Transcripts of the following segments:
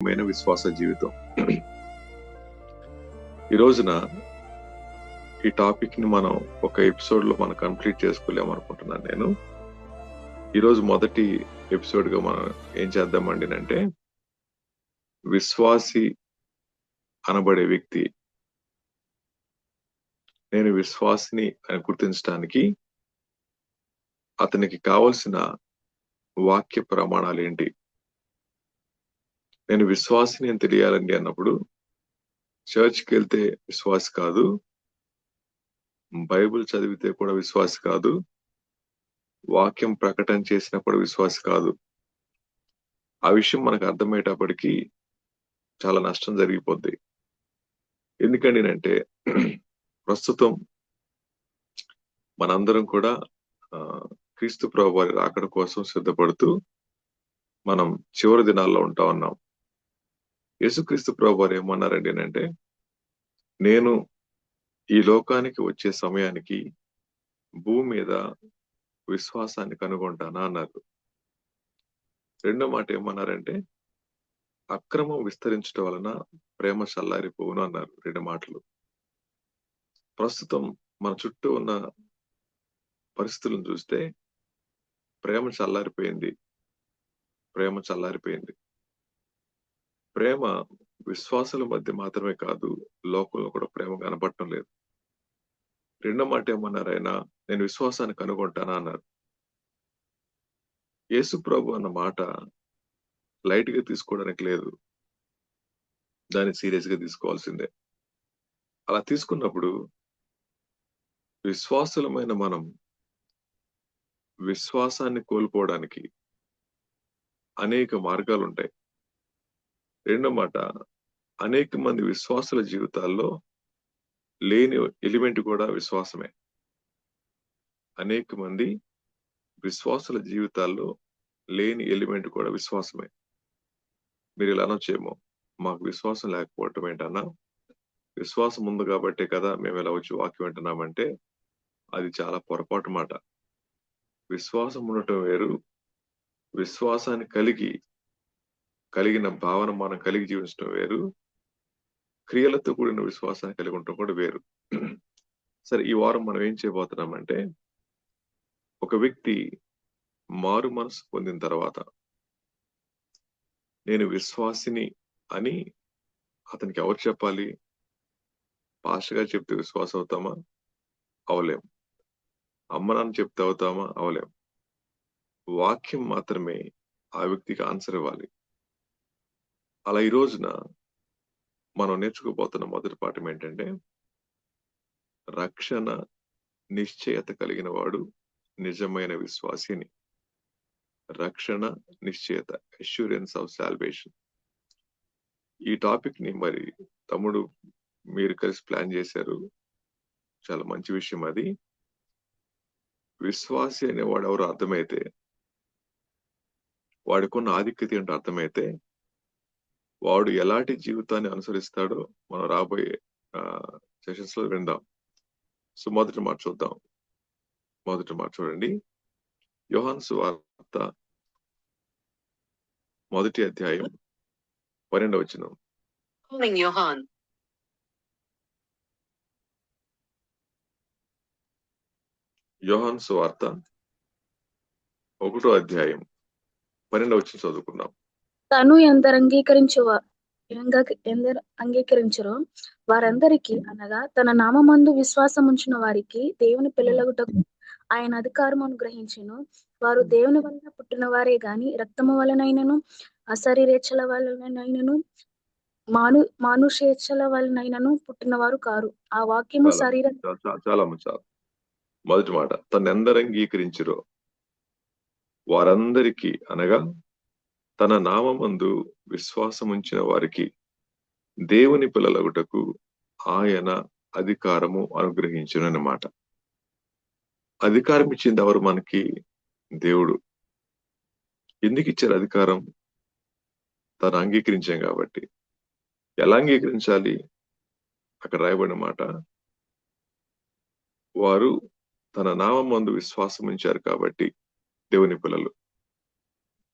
ప్రాముఖ్యమైన విశ్వాస జీవితం. ఈ రోజున ఈ టాపిక్ ని మనం ఒక ఎపిసోడ్ లో మనం కంప్లీట్ చేసుకోలేమనుకుంటున్నాను. నేను ఈరోజు మొదటి ఎపిసోడ్ గా మనం ఏం చేద్దామండి అంటే, విశ్వాసి అనబడే వ్యక్తి నేను విశ్వాసిని అని గుర్తించడానికి అతనికి కావలసిన వాక్య ప్రమాణాలు ఏంటి? నేను విశ్వాసిని అని తెలియాలండి అన్నప్పుడు చర్చ్కి వెళ్తే విశ్వాసి కాదు, బైబిల్ చదివితే కూడా విశ్వాసి కాదు, వాక్యం ప్రకటన చేసినప్పుడు విశ్వాసి కాదు. ఆ విషయం మనకు అర్థమయ్యేటప్పటికీ చాలా నష్టం జరిగిపోద్ది. ఎందుకండి అంటే ప్రస్తుతం మనందరం కూడా క్రీస్తు ప్రభు వారి రాకడ కోసం సిద్ధపడుతూ మనం చివరి దినాల్లో ఉంటా ఉన్నాం. యేసుక్రీస్తు ప్రభు వారు ఏమన్నారండి అంటే, నేను ఈ లోకానికి వచ్చే సమయానికి భూమి మీద విశ్వాసాన్ని కనుగొంటానా అన్నారు. రెండో మాట ఏమన్నారంటే, అక్రమం విస్తరించడం వలన ప్రేమ చల్లారిపోవును అన్నారు. రెండు మాటలు. ప్రస్తుతం మన చుట్టూ ఉన్న పరిస్థితులను చూస్తే ప్రేమ చల్లారిపోయింది. ప్రేమ విశ్వాసుల మధ్య మాత్రమే కాదు, లోకంలో కూడా ప్రేమ కనపడటం లేదు. రెండో మాట ఏమన్నారు ఆయన, నేను విశ్వాసాన్ని కనుగొంటానా అన్నారు. యేసు ప్రభు అన్న మాట లైట్ గా తీసుకోవడానికి లేదు, దాన్ని సీరియస్ గా తీసుకోవాల్సిందే. అలా తీసుకున్నప్పుడు విశ్వాసులమైన మనం విశ్వాసాన్ని కోల్పోవడానికి అనేక మార్గాలు ఉంటాయి. రెండో మాట, అనేక మంది విశ్వాసుల జీవితాల్లో లేని ఎలిమెంట్ కూడా విశ్వాసమే. అనేక మంది విశ్వాసుల జీవితాల్లో లేని ఎలిమెంట్ కూడా విశ్వాసమే. మీరు ఇలా అనొచ్చేమో, మాకు విశ్వాసం లేకపోవటం ఏంటన్నా, విశ్వాసం ఉంది కాబట్టే కదా మేము ఇలా వచ్చి వాక్యం వింటున్నామంటే అది చాలా పొరపాటు మాట. విశ్వాసం ఉండటం వేరు, విశ్వాసాన్ని కలిగిన భావన మనం కలిగి జీవించడం వేరు, క్రియలతో కూడిన విశ్వాసాన్ని కలిగి ఉండటం కూడా వేరు. సరే, ఈ వారం మనం ఏం చేయబోతున్నామంటే, ఒక వ్యక్తి మారు మనసు పొందిన తర్వాత నేను విశ్వాసిని అని అతనికి ఎవరు చెప్పాలి? పాస్టర్ గారు చెప్తే విశ్వాసం అవుతామా? అవలేం. అమ్మ నాన్న చెప్తే అవుతామా? అవలేం. వాక్యం మాత్రమే ఆ వ్యక్తికి ఆన్సర్ ఇవ్వాలి. అలా ఈ రోజున మనం నేర్చుకోబోతున్న మొదటి పాఠం ఏంటంటే, రక్షణ నిశ్చయత కలిగిన వాడు నిజమైన విశ్వాసిని. రక్షణ నిశ్చయత, అష్యూరెన్స్ ఆఫ్ సాల్వేషన్. ఈ టాపిక్ ని మరి తమ్ముడు మీరు కలిసి ప్లాన్ చేశారు, చాలా మంచి విషయం. అది విశ్వాసి అనేవాడు ఎవరు అర్థమైతే, వాడికున్న ఆధిక్యత ఏంటో అర్థమైతే, వాడు ఎలాంటి జీవితాన్ని అనుసరిస్తాడో మనం రాబోయే సెషన్స్ లో విందాం. సో మొదటి మాట చూద్దాం. మొదటి మాట చూడండి, యోహాను సువార్త 1వ అధ్యాయం 12వ వచనం. యోహాను సువార్త 1వ అధ్యాయం 12వ వచనం చదువుకుందాం. తను ఎందరు అంగీకరించరో వారందరికీ, అనగా తన నామమందు విశ్వాసం ఉంచిన వారికి దేవుని పిల్లలగుటకు ఆయన అధికారం అనుగ్రహించెను. వారు దేవుని వలన పుట్టిన వారే గాని రక్తము వలనైనను, అశరీరేచ్ఛల వలనైనను, మానుషేచ్ఛల వలనైనను పుట్టిన వారు కారు. ఆ వాక్యము శరీరం. చాలా మొదటి మాట, తను ఎందరు అంగీకరించరో వారందరికీ, అనగా తన నామమందు విశ్వాసం ఉంచిన వారికి దేవుని పిల్లలగుటకు ఆయన అధికారము అనుగ్రహించును అన్నమాట. అధికారం ఇచ్చింది ఎవరు? మనకి దేవుడు. ఎందుకు ఇచ్చారు అధికారం? తను అంగీకరించాం కాబట్టి. ఎలా అంగీకరించాలి? అక్కడ రాయబడిన మాట, వారు తన నామమందు విశ్వాసం ఉంచారు కాబట్టి దేవుని పిల్లలు.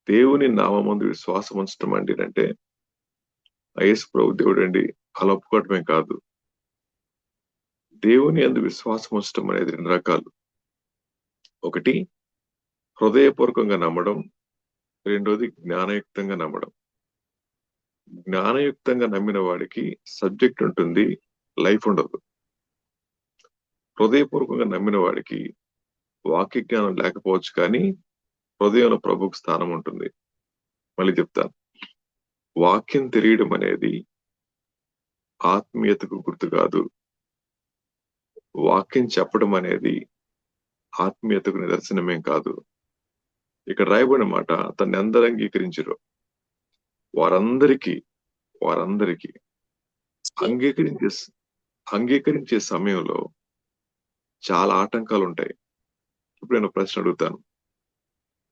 దేవుని నామమందు విశ్వాసం ఉంచడం అంటే ఆ యేసు ప్రభు దేవుడు అండి అలా ఒప్పుకోవటమే కాదు, దేవుని యందు విశ్వాసం ఉంచడం అనేది 2 రకాలు. ఒకటి హృదయపూర్వకంగా నమ్మడం, రెండోది జ్ఞానయుక్తంగా నమ్మడం. జ్ఞానయుక్తంగా నమ్మిన వాడికి సబ్జెక్ట్ ఉంటుంది, లైఫ్ ఉండదు. హృదయపూర్వకంగా నమ్మిన వాడికి వాక్య జ్ఞానం లేకపోవచ్చు కానీ హృదయంలో ప్రభువుకు స్థానం ఉంటుంది. మళ్ళీ చెప్తాను. వాక్యం తెలియడం అనేది ఆత్మీయతకు గుర్తు కాదు. వాక్యం చెప్పడం అనేది ఆత్మీయతకు నిదర్శనమేం కాదు. ఇక్కడ రాయబడిన మాట, తన్నెందరు అంగీకరించిరో వారందరికీ అంగీకరించే అంగీకరించే సమయంలో చాలా ఆటంకాలుంటాయి. ఇప్పుడు నేను ప్రశ్న అడుగుతాను.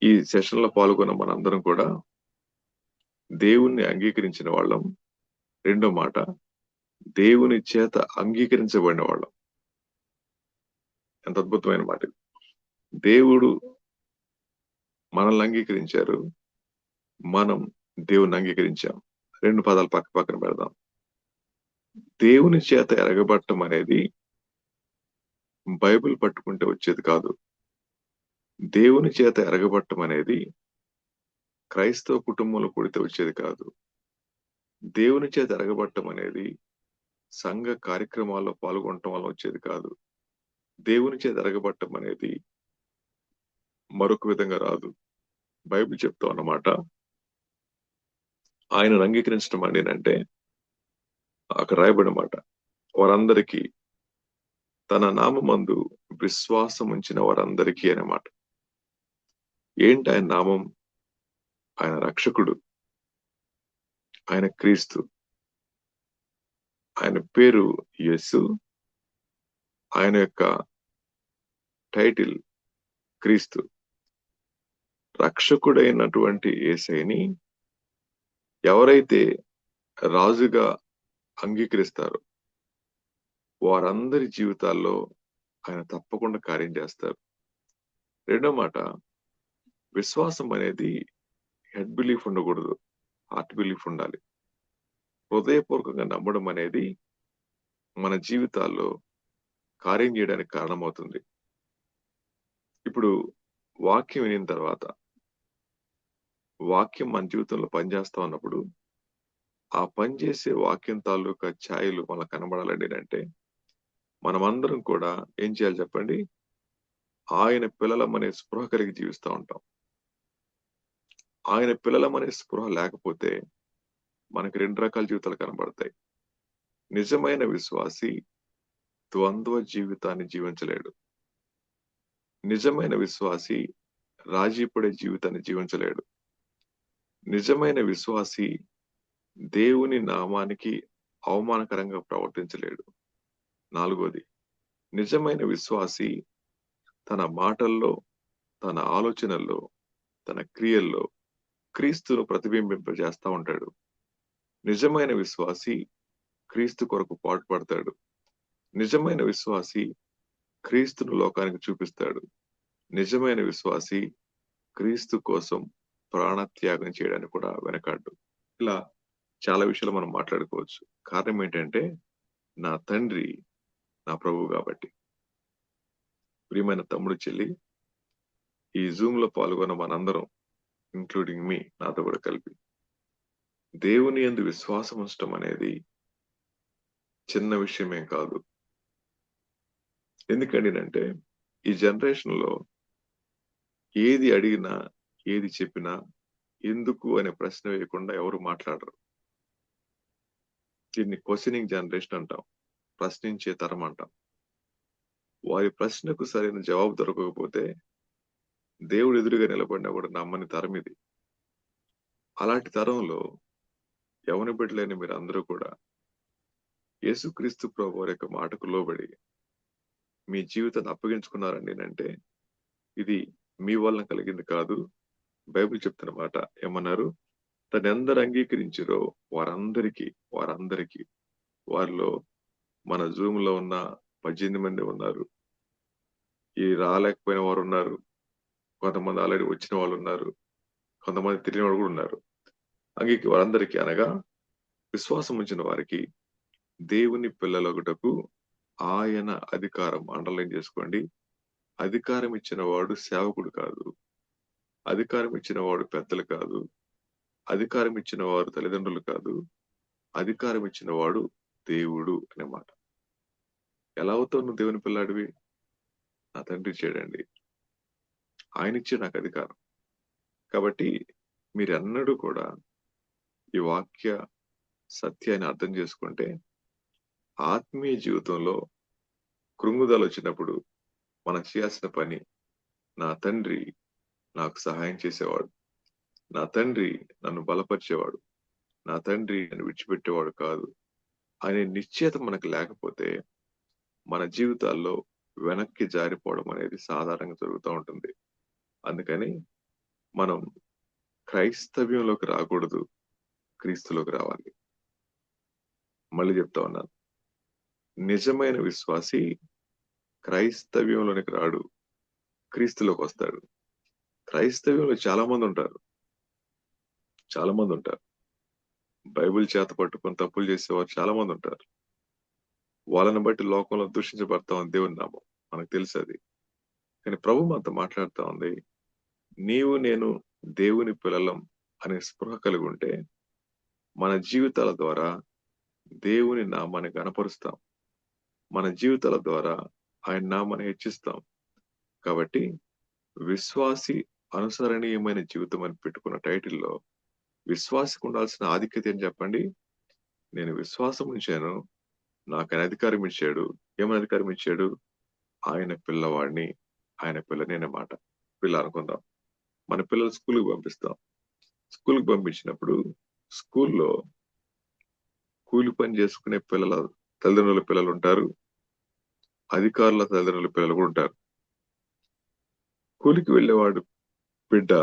ఈ సెషన్‌లో పాల్గొన్న మనందరం కూడా దేవుణ్ణి అంగీకరించిన వాళ్ళం. రెండో మాట, దేవుని చేత అంగీకరించబడిన వాళ్ళం. ఎంత అద్భుతమైన మాట ఇది. దేవుడు మనల్ని అంగీకరించారు. మనం దేవుణ్ణి అంగీకరించాం. 2 పదాలు పక్కన పెడదాం. దేవుని చేత ఎరగబడటం అనేది బైబిల్ పట్టుకుంటే వచ్చేది కాదు. దేవుని చేత ఎరగబడటం అనేది క్రైస్తవ కుటుంబంలో పుడితే వచ్చేది కాదు. దేవుని చేత ఎరగబడటం అనేది సంఘ కార్యక్రమాల్లో పాల్గొనటం వల్ల వచ్చేది కాదు. దేవుని చేత ఎరగబడటం అనేది మరొక విధంగా రాదు. బైబిల్ చెప్తా అన్నమాట. ఆయనను అంగీకరించడం అంటే అక్కడ రాయబడిన మాట, వారందరికీ తన నామమందు విశ్వాసం ఉంచిన వారందరికీ అనే మాట. ఏంటి ఆయన నామం? ఆయన రక్షకుడు, ఆయన క్రీస్తు, ఆయన పేరు యేసు, ఆయన యొక్క టైటిల్ క్రీస్తు. రక్షకుడైనటువంటి యేసయ్యని ఎవరైతే రాజుగా అంగీకరిస్తారో వారందరి జీవితాల్లో ఆయన తప్పకుండా కార్యం చేస్తారు. రెండో మాట, విశ్వాసం అనేది హెడ్ బిలీఫ్ ఉండకూడదు, హార్ట్ బిలీఫ్ ఉండాలి. హృదయపూర్వకంగా నమ్మడం అనేది మన జీవితాల్లో కార్యం చేయడానికి కారణమవుతుంది. ఇప్పుడు వాక్యం వినిన తర్వాత వాక్యం మన జీవితంలో పనిచేస్తా ఉన్నప్పుడు ఆ పనిచేసే వాక్యం తాలూకా ఛాయలు మనకు కనబడాలండి అంటే మనమందరం కూడా ఏం చేయాలి చెప్పండి? ఆయన పిల్లలమనే స్పృహ కలిగి జీవిస్తూ ఉంటాం. ఆయన పిల్లలమనే స్పృహ లేకపోతే మనకి 2 రకాల జీవితాలు కనబడతాయి. నిజమైన విశ్వాసి ద్వంద్వ జీవితాన్ని జీవించలేడు. నిజమైన విశ్వాసి రాజీ పడే జీవితాన్ని జీవించలేడు. నిజమైన విశ్వాసి దేవుని నామానికి అవమానకరంగా ప్రవర్తించలేడు. 4వది, నిజమైన విశ్వాసి తన మాటల్లో, తన ఆలోచనల్లో, తన క్రియల్లో క్రీస్తును ప్రతిబింబింపజేస్తా ఉంటాడు. నిజమైన విశ్వాసి క్రీస్తు కొరకు పాటుపడతాడు. నిజమైన విశ్వాసి క్రీస్తును లోకానికి చూపిస్తాడు. నిజమైన విశ్వాసి క్రీస్తు కోసం ప్రాణత్యాగం చేయడానికి కూడా వెనకాడ్డు. ఇలా చాలా విషయాలు మనం మాట్లాడుకోవచ్చు. కారణం ఏంటంటే నా తండ్రి నా ప్రభువు కాబట్టి. ప్రియమైన తమ్ముడు, చెల్లి, ఈ జూమ్ లో పాల్గొన్న మనందరం, ఇంక్లూడింగ్ మీ, నాతో కూడా కలిపి, దేవుని యందు విశ్వాసం ఉంచడం అనేది చిన్న విషయమేం కాదు. ఎందుకంటే ఈ జనరేషన్ లో ఏది అడిగినా, ఏది చెప్పినా ఎందుకు అనే ప్రశ్న వేయకుండా ఎవరు మాట్లాడరు. దీన్ని క్వశ్చనింగ్ జనరేషన్ అంటాం, ప్రశ్నించే తరం అంటాం. వారి ప్రశ్నకు సరైన జవాబు దొరకకపోతే దేవుడు ఎదురుగా నిలబడినా కూడా నమ్మని తరం ఇది. అలాంటి తరంలో యవన బిడ్డలైన మీరు అందరూ కూడా యేసుక్రీస్తు ప్రభు యొక్క మాటకు లోబడి మీ జీవితాన్ని అప్పగించుకున్నారండి అంటే ఇది మీ వలన కలిగింది కాదు. బైబిల్ చెప్తున్న మాట ఏమన్నారు? తనెందరు అంగీకరించిరో వారందరికీ వారిలో మన జూమ్ లో ఉన్న 18 మంది ఉన్నారు. ఈ రాలేకపోయిన వారు ఉన్నారు. కొంతమంది ఆల్రెడీ వచ్చిన వాళ్ళు ఉన్నారు. కొంతమంది తెలియని వాళ్ళు కూడా ఉన్నారు. వారందరికీ అనగా విశ్వాసం ఉంచిన వారికి దేవుని పిల్లలగుటకు ఆయన అధికారం, అండర్లైన్ చేసుకోండి. అధికారం ఇచ్చిన వాడు సేవకుడు కాదు. అధికారం ఇచ్చిన వాడు పెద్దలు కాదు. అధికారం ఇచ్చిన వారు తల్లిదండ్రులు కాదు. అధికారం ఇచ్చిన వాడు దేవుడు అనే మాట. ఎలా అవుతావు నువ్వు దేవుని పిల్లాడివి? నా తండ్రి ఇచ్చాడండి. ఆయన ఇచ్చాడు నాకు అధికారం. కాబట్టి మీరెన్నడూ కూడా ఈ వాక్య సత్యాన్ని అర్థం చేసుకుంటే ఆత్మీయ జీవితంలో కృంగుదల వచ్చినప్పుడు మనం చేయాల్సిన పని, నా తండ్రి నాకు సహాయం చేసేవాడు, నా తండ్రి నన్ను బలపరిచేవాడు, నా తండ్రి నన్ను విడిచిపెట్టేవాడు కాదు అనే నిశ్చయత మనకు లేకపోతే మన జీవితాల్లో వెనక్కి జారిపోవడం అనేది సాధారణంగా జరుగుతూ ఉంటుంది. అందుకని మనం క్రైస్తవ్యంలోకి రాకూడదు, క్రీస్తులోకి రావాలి. మళ్ళీ చెప్తా ఉన్నాను, నిజమైన విశ్వాసి క్రైస్తవ్యంలోనికి రాడు, క్రీస్తులోకి వస్తాడు. క్రైస్తవ్యంలో చాలా మంది ఉంటారు, బైబిల్ చేత పట్టుకొని తప్పులు చేసేవారు చాలా మంది ఉంటారు. వాళ్ళని బట్టి లోకంలో దూషించబడతా ఉంది దేవుని నామం, మనకు తెలుసు అది. కానీ ప్రభు మనతో మాట్లాడుతా ఉంది, నీవు నేను దేవుని పిల్లలం అనే స్పృహ కలిగి ఉంటే మన జీవితాల ద్వారా దేవుని నామాన్ని గణపరుస్తాం, మన జీవితాల ద్వారా ఆయన నామాన్ని హెచ్చిస్తాం. కాబట్టి విశ్వాసి అనుసరణీయమైన జీవితం అని పెట్టుకున్న టైటిల్లో విశ్వాసికి ఉండాల్సిన ఆధిక్యత ఏం చెప్పండి? నేను విశ్వాసం ఉంచాను, నాకు ఆయన అధికారం ఇచ్చాడు. ఏమని అధికారం ఇచ్చాడు? ఆయన పిల్లవాడిని, ఆయన పిల్లని అన్నమాట. పిల్ల అనుకుందాం, మన పిల్లలు స్కూల్కి పంపిస్తాం. స్కూల్కి పంపించినప్పుడు స్కూల్లో కూలి పని చేసుకునే పిల్లల తల్లిదండ్రుల పిల్లలు ఉంటారు, అధికారుల తల్లిదండ్రుల పిల్లలు కూడా ఉంటారు. కూలికి వెళ్ళేవాడు బిడ్డ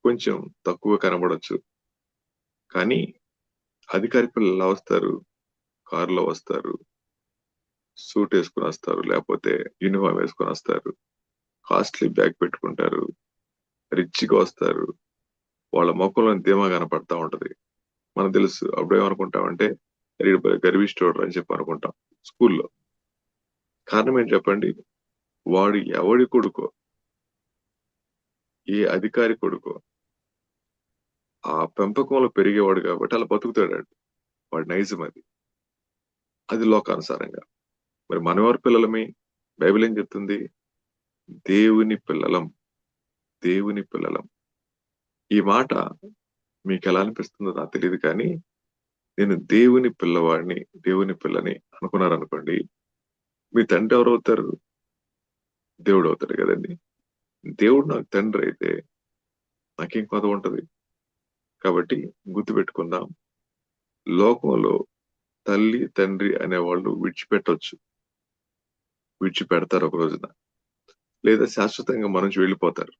కొంచెం తక్కువ కనబడొచ్చు, కానీ అధికారి పిల్లలు ఎలా వస్తారు? కారులో వస్తారు, సూట్ వేసుకుని వస్తారు, లేకపోతే యూనిఫామ్ వేసుకొని వస్తారు, కాస్ట్లీ బ్యాగ్ పెట్టుకుంటారు, రిచ్గా వస్తారు. వాళ్ళ మొక్కలో ధీమా కనపడతా ఉంటది. మనకు తెలుసు. అప్పుడేమనుకుంటామంటే గర్విష్ఠుడు అని చెప్పి అనుకుంటాం స్కూల్లో. కారణం ఏంటి చెప్పండి? వాడు ఎవడి కొడుకో, ఏ అధికారి కొడుకో ఆ పెంపకంలో పెరిగేవాడు కాబట్టి అలా బతుకుతాడు. వాడి నైజం అది, అది లోకానుసారంగా. మరి మనవారి పిల్లలమే బైబిల్ ఏం చెప్తుంది? దేవుని పిల్లలం, దేవుని పిల్లలం. ఈ మాట మీకు ఎలా అనిపిస్తుందో నాకు తెలియదు, కానీ నేను దేవుని పిల్లవాడిని, దేవుని పిల్లని అనుకున్నారనుకోండి, మీ తండ్రి ఎవరు అవుతారు? దేవుడు అవుతాడు కదండి. దేవుడు నాకు తండ్రి అయితే నాకేం కొద ఉంటది? కాబట్టి గుర్తుపెట్టుకుందాం, లోకంలో తల్లి తండ్రి అనేవాళ్ళు విడిచిపెట్టొచ్చు, విడిచిపెడతారు ఒక రోజున, లేదా శాశ్వతంగా మన నుంచి వెళ్ళిపోతారు.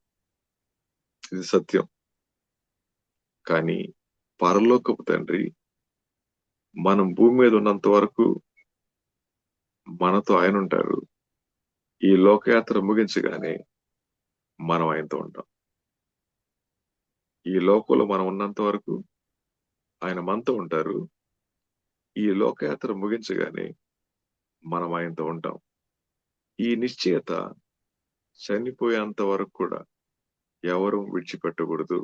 ఇది సత్యం. కానీ పరలోకపు తండ్రి మనం భూమి మీద ఉన్నంత వరకు మనతో ఆయన ఉంటారు. ఈ లోకయాత్ర ముగించగానే మనం ఆయనతో ఉంటాం. ఈ లోకంలో మనం ఉన్నంత వరకు ఆయన మనతో ఉంటారు. ఈ లోకయాత్ర ముగించగానే మనం ఆయనతో ఉంటాం. ఈ నిశ్చయత చనిపోయేంత వరకు కూడా ఎవరు విడిచిపెట్టకూడదు.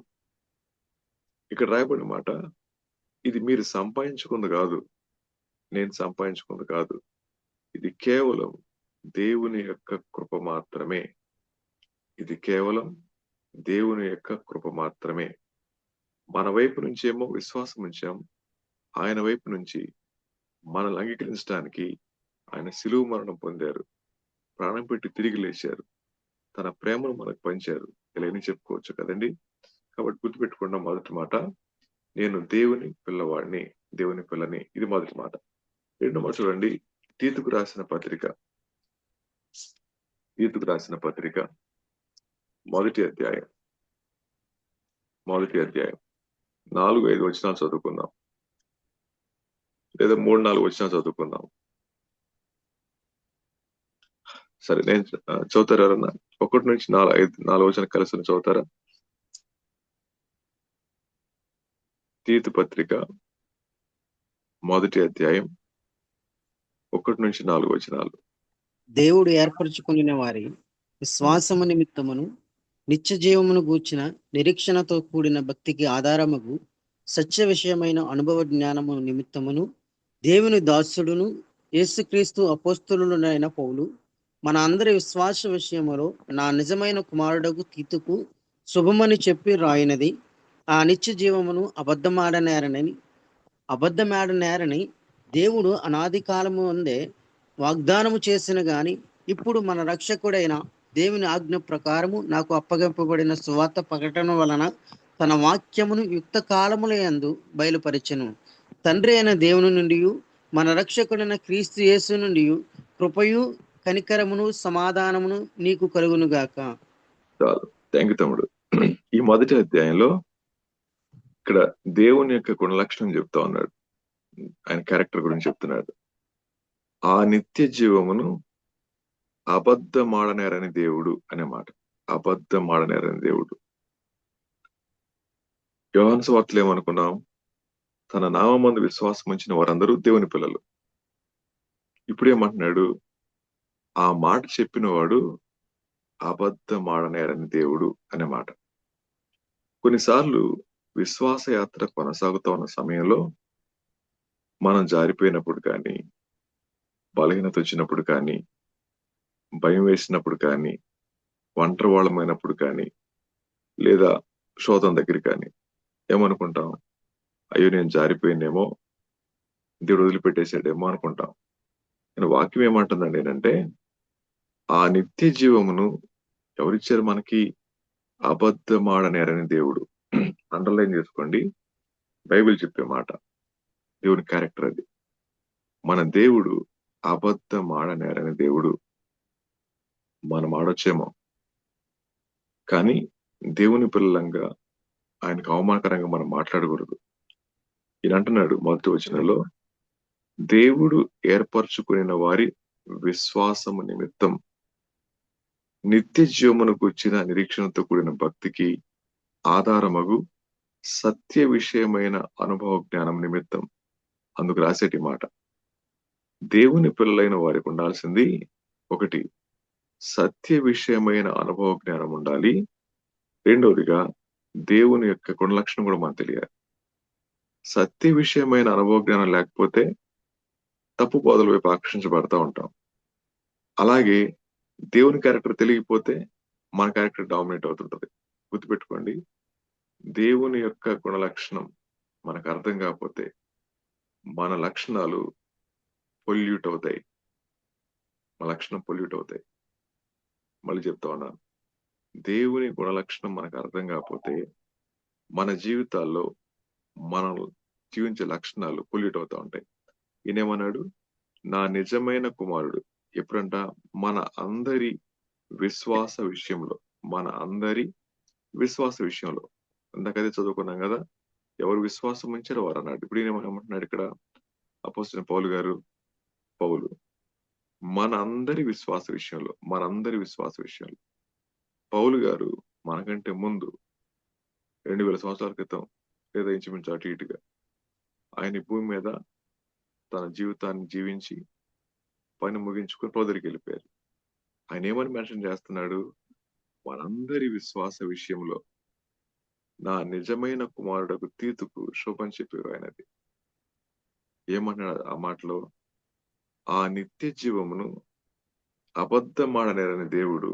ఇక్కడ రాయబడిన మాట, ఇది మీరు సంపాదించుకుంది కాదు, నేను సంపాదించుకుంది కాదు, ఇది కేవలం దేవుని యొక్క కృప మాత్రమే. ఇది కేవలం దేవుని యొక్క కృప మాత్రమే. మన వైపు నుంచి ఏమో విశ్వాసం ఉంచాం, ఆయన వైపు నుంచి మనల్ని అంగీకరించడానికి ఆయన శిలువ మరణం పొందారు, ప్రాణం పెట్టి తిరిగి లేచారు, తన ప్రేమను మనకు పంచారు. ఇలా ఎన్ని చెప్పుకోవచ్చు కదండి. కాబట్టి గుర్తుపెట్టుకున్న మొదటి మాట, నేను దేవుని పిల్లవాడిని, దేవుని పిల్లని. ఇది మొదటి మాట. రెండో మాట చూడండి, తీతుకు రాసిన పత్రిక మొదటి అధ్యాయం 4-5 వచనాలు చదువుకుందాం, లేదా 3-4 వచనాలు చదువుకుందాం. సరే, నేను చదువుతారా? ఎవరన్నా 1 నుంచి 4 వచనాలు కలిసి చదువుతారా? తీతు పత్రిక మొదటి అధ్యాయం 1-4 దేవుడు ఏర్పరచుకుని వారి విశ్వాసము నిమిత్తమును నిత్య జీవమును గూర్చిన నిరీక్షణతో కూడిన భక్తికి ఆధారముగు సత్య విషయమైన అనుభవ జ్ఞానము నిమిత్తమును దేవుని దాసుడును యేసుక్రీస్తు అపోస్తలుడైన పౌలు మన అందరి విశ్వాస విషయములో నా నిజమైన కుమారుడకు తీతుకు శుభమని చెప్పి రాయినది ఆ నిత్య జీవమును అబద్ధమాడనేరని దేవుడు అనాది కాలము అందే వాగ్దానము చేసిన గాని ఇప్పుడు మన రక్షకుడైన దేవుని ఆజ్ఞ ప్రకారము నాకు అప్పగింపబడిన సువార్త ప్రకటన వలన తన వాక్యమును యుక్త కాలముల యందు బయలుపరిచెను. తండ్రి అయిన దేవుని నుండి మన రక్షకుడైన క్రీస్తు యేసు నుండి కృపయు కనికరమును సమాధానమును నీకు కలుగును గాక. చాలు. థ్యాంక్ యూ తమ్ముడు. ఈ మొదటి అధ్యాయంలో ఇక్కడ దేవుని యొక్క గుణలక్షణం చెప్తా ఉన్నాడు. ఆయన క్యారెక్టర్ గురించి చెప్తున్నాడు. ఆ నిత్య జీవమును అబద్ధమాడనేరని దేవుడు అనే మాట. అబద్ధమాడనేరని దేవుడు. యోహాను సువార్తలో ఏమనుకున్నాం? తన నామమందు విశ్వాసం ఉంచిన వారందరూ దేవుని పిల్లలు. ఇప్పుడేమంటున్నాడు? ఆ మాట చెప్పిన వాడు అబద్ధమాడనేరని దేవుడు అనే మాట. కొన్నిసార్లు విశ్వాస యాత్ర కొనసాగుతూ ఉన్న సమయంలో మనం జారిపోయినప్పుడు కానీ, బలహీనత వచ్చినప్పుడు కానీ, భయం వేసినప్పుడు కానీ, ఒంటరి వాళ్ళమైనప్పుడు కానీ, లేదా శోధన దగ్గర కానీ ఏమనుకుంటాం? అయ్యో నేను జారిపోయిందేమో, దేవుడు వదిలిపెట్టేశాడేమో అనుకుంటాం. కానీ వాక్యం ఏమంటుందండి ఏంటంటే, ఆ నిత్య జీవమును ఎవరిచ్చారు మనకి? అబద్ధమాడనేరని దేవుడు. అండర్లైన్ చేసుకోండి, బైబిల్ చెప్పే మాట, దేవుని క్యారెక్టర్ అది. మన దేవుడు అబద్ధమాడనేరని దేవుడు. మనం ఆడొచ్చేమో, కానీ దేవుని పిల్లలంగా ఆయనకు అవమానకరంగా మనం మాట్లాడకూడదు. ఈయన అంటున్నాడు మొదటి వచనంలో, దేవుడు ఏర్పరచుకుని వారి విశ్వాసము నిమిత్తం నిత్య జీవమును కూర్చిన నిరీక్షణతో కూడిన భక్తికి ఆధారమగు సత్య విషయమైన అనుభవ జ్ఞానం నిమిత్తం. అందుకు రాసేటి మాట, దేవుని పిల్లలైన వారికి ఉండాల్సింది ఒకటి, సత్య విషయమైన అనుభవ జ్ఞానం ఉండాలి. రెండవదిగా దేవుని యొక్క గుణలక్షణం కూడా మనకు తెలియాలి. సత్య విషయమైన అనుభవ జ్ఞానం లేకపోతే తప్పు బోధల వైపు ఆకర్షించబడతా ఉంటాం. అలాగే దేవుని క్యారెక్టర్ తెలియకపోతే మన క్యారెక్టర్ డామినేట్ అవుతుంటది. గుర్తుపెట్టుకోండి, దేవుని యొక్క గుణలక్షణం మనకు అర్థం కాకపోతే మన లక్షణాలు పొల్యూట్ అవుతాయి. మన లక్షణం పొల్యూట్ అవుతాయి. మళ్ళీ చెప్తా ఉన్నాను, దేవుని గుణలక్షణం మనకు అర్థం కాకపోతే మన జీవితాల్లో మనం జీవించే లక్షణాలు పొల్యూట్ అవుతా ఉంటాయి. ఈయనేమన్నాడు? నా నిజమైన కుమారుడు. ఎప్పుడంట? మన అందరి విశ్వాస విషయంలో. మన అందరి విశ్వాస విషయంలో. ఇందాకదే చదువుకున్నాం కదా, ఎవరు విశ్వాసం ఉంచారో వారు అన్నాడు. ఇప్పుడు ఏమంటున్నాడు ఇక్కడ అపోస్తలుడైన పౌలు? మన అందరి విశ్వాస విషయంలో. మనందరి విశ్వాస విషయంలో. పౌలు గారు మనకంటే ముందు 2000 సంవత్సరాల క్రితం, లేదా ఇంచుమించు అటు ఇటుగా, ఆయన ఈ భూమి మీద తన జీవితాన్ని జీవించి పని ముగించుకొని పొదరికి వెళ్ళిపోయారు. ఆయన ఏమని మెన్షన్ చేస్తున్నాడు? మనందరి విశ్వాస విషయంలో నా నిజమైన కుమారుడకు తీతుకు శుభం చెప్పారు ఆయనది. ఏమన్నాడు ఆ మాటలో? ఆ నిత్య జీవమును అబద్ధమాడనేరని దేవుడు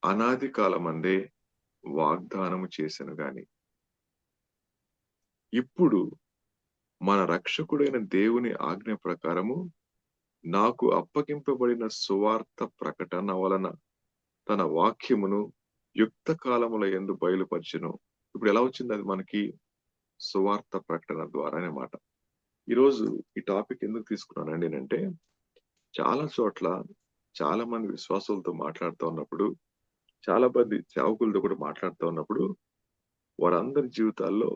అనాది కాలమందే వాగ్దానము చేసెను గాని ఇప్పుడు మన రక్షకుడైన దేవుని ఆజ్ఞ ప్రకారము నాకు అప్పగింపబడిన సువార్త ప్రకటన వలన తన వాక్యమును యుక్త కాలముల యందు బయలుపరచెను. ఇప్పుడు ఎలా వచ్చింది అది మనకి? సువార్త ప్రకటన ద్వారా అన్నమాట. ఈరోజు ఈ టాపిక్ ఎందుకు తీసుకున్నానండి అంటే, చాలా చోట్ల చాలా మంది విశ్వాసులతో మాట్లాడుతూ ఉన్నప్పుడు, చాలా మంది సేవకులతో కూడా మాట్లాడుతూ ఉన్నప్పుడు, వారందరి జీవితాల్లో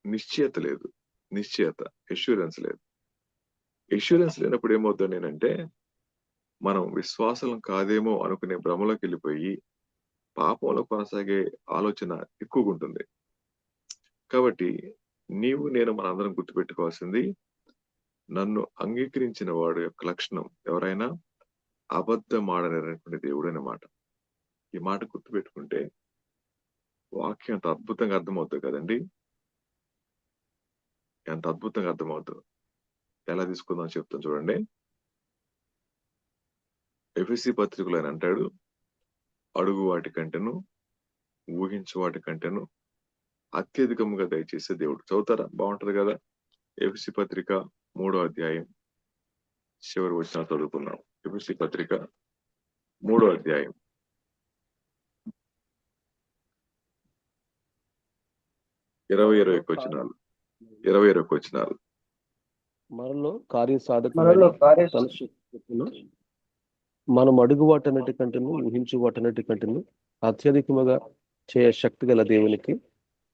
నిశ్చయత లేదు. ఎష్యూరెన్స్ లేదు. ఎష్యూరెన్స్ లేనప్పుడు ఏమవుతుంది నేనంటే, మనం విశ్వాసం కాదేమో అనుకునే భ్రమలోకి వెళ్ళిపోయి పాపంలో కొనసాగే ఆలోచన ఎక్కువగా ఉంటుంది. కాబట్టి నేను మనందరం గుర్తుపెట్టుకోవాల్సింది, నన్ను అంగీకరించిన వాడు యొక్క లక్షణం ఎవరైనా అబద్ధం ఆడనేటువంటి దేవుడు అన్నమాట. ఈ మాట గుర్తుపెట్టుకుంటే వాక్యం ఎంత అద్భుతంగా అర్థమవుతుంది కదండి. ఎంత అద్భుతంగా అర్థమవుతుంది. ఎలా తీసుకుందాం చెప్తాను చూడండి. ఎఫెసీ పత్రికలో ఆయన అంటాడు, అడుగు వాటి కంటేను ఊహించు వాటి కంటేను అత్యధికముగా దయచేసే దేవుడు. చదువుతారా? బాగుంటది కదా. ఎఫెసీ పత్రిక 3వ అధ్యాయం చివరి వచనాలు చదువుకుందాం. ఎఫెసీ పత్రిక 3వ అధ్యాయం 20 వచనాలు. మనలో కార్యసాధకమైన తన శక్తి చొప్పున మనం అడుగు వాటన్నిటి కంటేను ఊహించు వాటన్నిటి కంటేను అత్యధికముగా చేయ శక్తి గల దేవునికి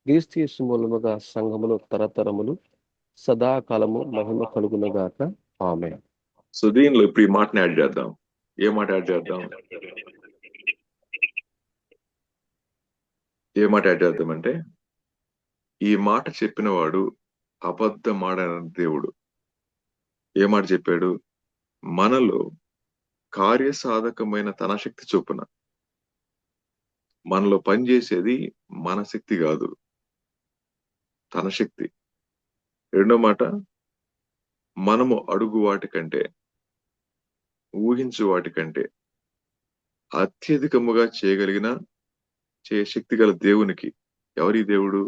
క్రీస్తు యేసు మూలముగా సంఘములో తరతరములు సదాకాలము మహిమ కలుగునగాక. ఆమేన్. సో దీనిలో ఇప్పుడు ఈ మాటని యాడ్ చేద్దాం. ఏ మాట యాడ్ చేద్దాం? అంటే ఈ మాట చెప్పిన వాడు అబద్ధమాడని దేవుడు. ఏ మాట చెప్పాడు? మనలో కార్యసాధకమైన తన శక్తి చొప్పున. మనలో పనిచేసేది మన శక్తి కాదు, తన శక్తి. రెండో మాట, మనము అడుగు వాటి కంటే ఊహించు వాటి కంటే అత్యధికముగా చేయగలిగిన శక్తి గల దేవునికి. ఎవరి దేవుడు?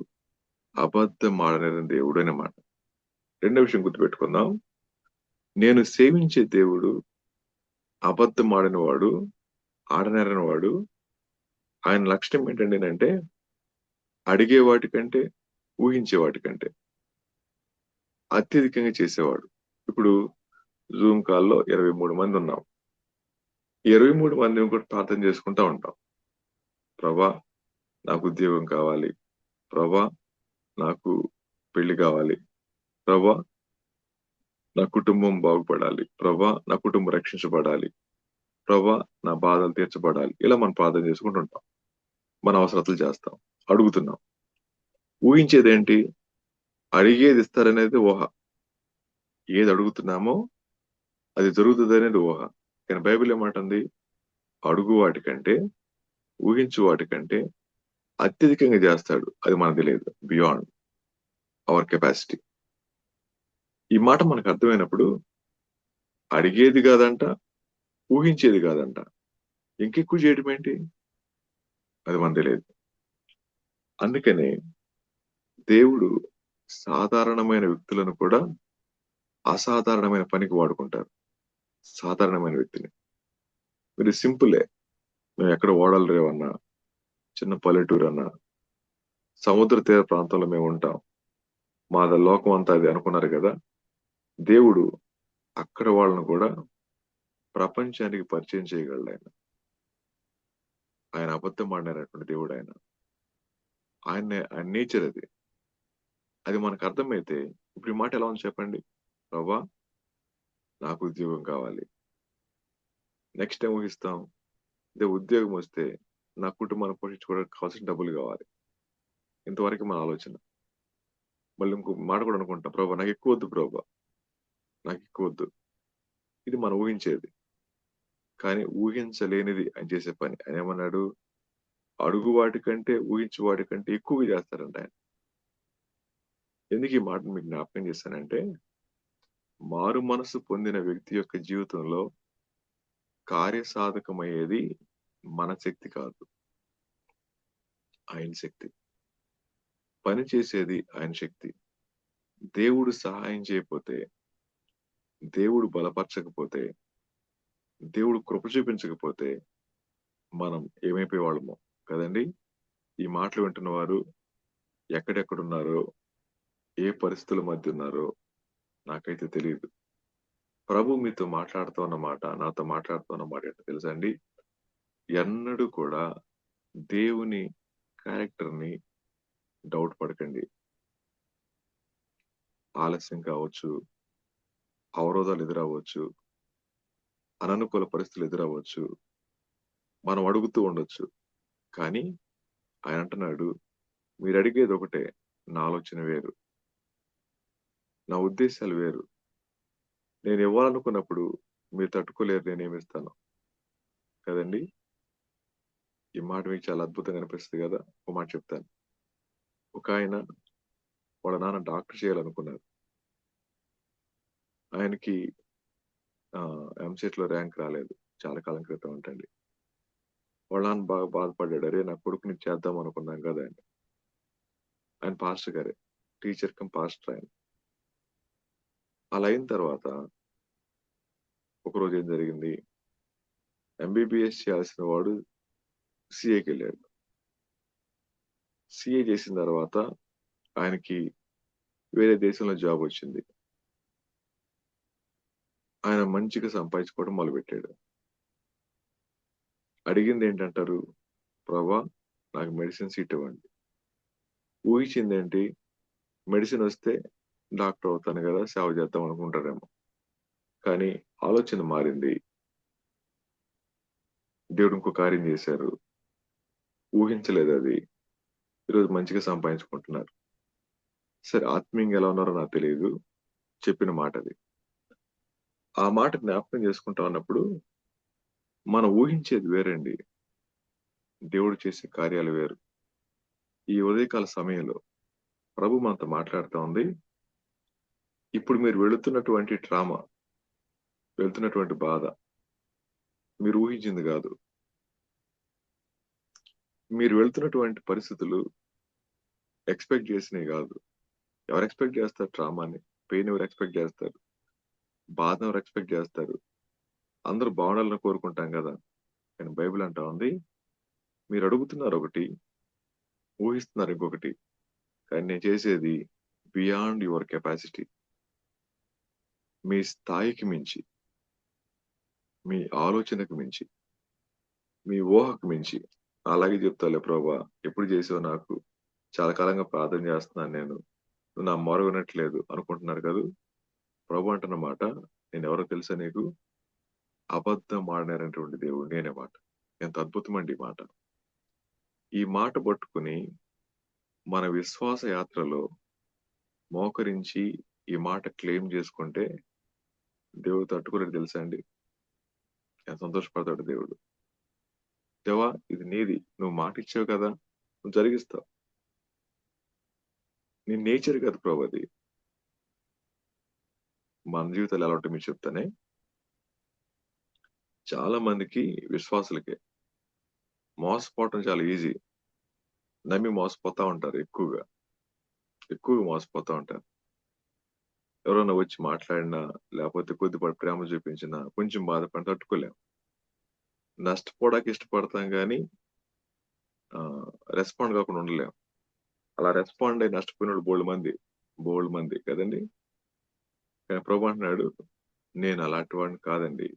అబద్ధం ఆడని దేవుడు అన్నమాట. రెండో విషయం గుర్తుపెట్టుకుందాం. నేను సేవించే దేవుడు అబద్ధం ఆడని వాడు, ఆడనేరని వాడు. ఆయన లక్షణం ఏంటండి అంటే అడిగే వాటికంటే ఊహించే వాటికంటే అత్యధికంగా చేసేవాడు. ఇప్పుడు జూమ్ కాల్లో 23 మంది ఉన్నాం. 23 మంది కూడా ప్రార్థన చేసుకుంటా ఉంటాం. ప్రభా నాకు ఉద్యోగం కావాలి, ప్రభా నాకు పెళ్లి కావాలి, ప్రభా నా కుటుంబం బాగుపడాలి, ప్రభా నా కుటుంబం రక్షించబడాలి, ప్రభా నా బాధలు తీర్చబడాలి. ఇలా మనం ప్రార్థన చేసుకుంటుంటాం. మన అవసరతలు చేస్తాం, అడుగుతున్నాం. ఊహించేదేంటి? అడిగేది ఇస్తారనేది ఊహ. ఏది అడుగుతున్నామో అది జరుగుతుంది అనేది ఊహ. కానీ బైబిల్ ఏమంటుంది? అడుగు వాటికంటే ఊహించు వాటికంటే అత్యధికంగా చేస్తాడు. అది మనకు తెలియదు, బియాండ్ అవర్ కెపాసిటీ. ఈ మాట మనకు అర్థమైనప్పుడు అడిగేది కాదంట, ఊహించేది కాదంట, ఇంకెక్కువ చేయడం ఏంటి? అది మనకు తెలియదు. అందుకనే దేవుడు సాధారణమైన వ్యక్తులను కూడా అసాధారణమైన పనికి వాడుకుంటారు. సాధారణమైన వ్యక్తిని మీరు సింపులే. మేము ఎక్కడ ఓడలు రేవన్నా, చిన్న పల్లెటూరు అన్నా, సముద్ర తీర ప్రాంతంలో మేము ఉంటాం, మాది లోకం అంతా అది అనుకున్నారు కదా. దేవుడు అక్కడ వాళ్ళను కూడా ప్రపంచానికి పరిచయం చేయగలడు. ఆయన అబద్ధం ఆడినటువంటి దేవుడు. ఆయన నేచర్ అది. అది మనకు అర్థమైతే ఇప్పుడు ఈ మాట ఎలా ఉంది చెప్పండి? ప్రభా నాకు ఉద్యోగం కావాలి. నెక్స్ట్ టైం ఊహిస్తాం, ఇదే ఉద్యోగం వస్తే నా కుటుంబాన్ని పోషించుకోవడానికి కావాల్సిన డబ్బులు కావాలి. ఇంతవరకు మన ఆలోచన. మళ్ళీ ఇంకో మాట కూడా అనుకుంటాం, ప్రభా నాకు ఎక్కువ వద్దు, ప్రభా నాకు ఎక్కువ వద్దు. ఇది మనం ఊహించేది. కానీ ఊహించలేనిది ఆయన చేసే పని. ఆయన ఏమన్నాడు? అడుగు వాటికంటే ఊహించు వాటికంటే ఎక్కువగా చేస్తారంట ఆయన. ఎందుకు ఈ మాటను మీకు జ్ఞాపకం చేశానంటే, మారు మనసు పొందిన వ్యక్తి యొక్క జీవితంలో కార్యసాధకమయ్యేది మన శక్తి కాదు, ఆయన శక్తి. పని చేసేది ఆయన శక్తి. దేవుడు సహాయం చేయకపోతే, దేవుడు బలపరచకపోతే, దేవుడు కృప చూపించకపోతే మనం ఏమైపోయే వాళ్ళమో కదండి. ఈ మాటలు వింటున్న వారు ఎక్కడెక్కడున్నారో, ఏ పరిస్థితుల మధ్య ఉన్నారో నాకైతే తెలియదు. ప్రభు మీతో మాట్లాడుతున్న మాట, నాతో మాట్లాడుతున్న మాట ఏంటో తెలుసా అండి? ఎన్నడూ కూడా దేవుని క్యారెక్టర్ని డౌట్ పడకండి. ఆలస్యం కావచ్చు, అవరోధాలు ఎదురవ్వచ్చు, అననుకూల పరిస్థితులు ఎదురవ్వచ్చు, మనం అడుగుతూ ఉండొచ్చు. కానీ ఆయన అంటున్నాడు, మీరు అడిగేది ఒకటే, నా ఆలోచన వేరు, నా ఉద్దేశాలు వేరు, నేను ఇవ్వాలనుకున్నప్పుడు మీరు తట్టుకోలేరు, నేనేమిస్తాను కదండి. ఈ మాట మీకు చాలా అద్భుతంగా అనిపిస్తుంది కదా. ఒక మాట చెప్తాను. ఒక ఆయన వాళ్ళ నాన్న డాక్టర్ చేయాలనుకున్నారు. ఆయనకి ఎంసెట్ లో ర్యాంక్ రాలేదు, చాలా కాలం క్రితం అంటండి. వాళ్ళ నాన్న బాగా బాధపడ్డాడు. అరే నా కొడుకుని చేద్దాం అనుకున్నాం కదా ఆయన. ఆయన పాస్టర్ గారే, టీచర్ కమ్ పాస్టర్ ఆయన. అలా అయిన తర్వాత ఒకరోజు ఏం జరిగింది, ఎంబీబీఎస్ చేయాల్సిన వాడు సిఏకి వెళ్ళాడు. సిఏ చేసిన తర్వాత ఆయనకి వేరే దేశంలో జాబ్ వచ్చింది. ఆయన మంచిగా సంపాదించుకోవడం మొదలుపెట్టాడు. అడిగింది ఏంటంటారు, ప్రభా నాకు మెడిసిన్ సీట్ ఇవ్వండి. ఊహించింది ఏంటి, మెడిసిన్ వస్తే డాక్టర్ అవుతాను కదా, సేవ చేద్దాం అనుకుంటారేమో. కానీ ఆలోచన మారింది. దేవుడు ఇంకో కార్యం చేశారు. ఊహించలేదు అది. ఈరోజు మంచిగా సంపాదించుకుంటున్నారు. సరే ఆత్మీయంగా ఎలా ఉన్నారో నాకు తెలియదు, చెప్పిన మాట అది. ఆ మాట జ్ఞాపకం చేసుకుంటా ఉన్నప్పుడు మనం ఊహించేది వేరండి, దేవుడు చేసే కార్యాలు వేరు. ఈ ఉదయకాల సమయంలో ప్రభు మనతో మాట్లాడుతూ ఉంది. ఇప్పుడు మీరు వెళుతున్నటువంటి ట్రామా, వెళ్తున్నటువంటి బాధ మీరు ఊహించింది కాదు. మీరు వెళ్తున్నటువంటి పరిస్థితులు ఎక్స్పెక్ట్ చేసినవి కాదు. ఎవరు ఎక్స్పెక్ట్ చేస్తారు ట్రామాని? పెయిన్ ఎవరు ఎక్స్పెక్ట్ చేస్తారు? బాధ ఎవరు ఎక్స్పెక్ట్ చేస్తారు? అందరూ బాగుండాలని కోరుకుంటాం కదా. కానీ బైబిల్ అంటా ఉంది, మీరు అడుగుతున్నారు ఒకటి, ఊహిస్తున్నారు ఇంకొకటి. కానీ నేను చేసేది బియాండ్ యువర్ కెపాసిటీ. మీ స్థాయికి మించి, మీ ఆలోచనకు మించి, మీ ఊహకు మించి. అలాగే చెప్తాలే ప్రభా, ఎప్పుడు చేసావు నాకు, చాలా కాలంగా ప్రార్థన చేస్తున్నాను నేను, నువ్వు నా మొర వినట్లేదు అనుకుంటున్నారు కదా. ప్రభు అంటున్నమాట, నేను ఎవరో తెలుసా నీకు? అబద్ధం ఆడినారనేటువంటి దేవుడు నేనే మాట. ఎంత అద్భుతమండి ఈ మాట. ఈ మాట పట్టుకుని మన విశ్వాస యాత్రలో మోకరించి ఈ మాట క్లెయిమ్ చేసుకుంటే దేవుడు తట్టుకోలేడు తెలుసా అండి. ఎంత సంతోషపడతాడు దేవుడు. దేవా ఇది నీది, నువ్వు మాట ఇచ్చావు కదా, నువ్వు జరిగిస్తావు. నీ నేచర్ కదా ప్రభు అది. మన జీవితాలు ఎలా ఉంటాయి మీకు చెప్తానే. చాలా మందికి విశ్వాసులకే మోసపోవటం చాలా ఈజీ. నమ్మి మోసపోతా ఉంటారు, ఎక్కువగా మోసపోతా ఉంటారు. ఎవరైనా వచ్చి మాట్లాడినా, లేకపోతే కొద్దిపాటి ప్రేమ చూపించినా కొంచెం బాధపడి తట్టుకోలేం. నష్టపోవడానికి ఇష్టపడతాం కానీ రెస్పాండ్ కాకుండా ఉండలేం. అలా రెస్పాండ్ అయి నష్టపోయిన బోల్డ్ మంది కదండి. కానీ ప్రభు అంటున్నాడు, నేను అలాంటి వాడిని కాదండి.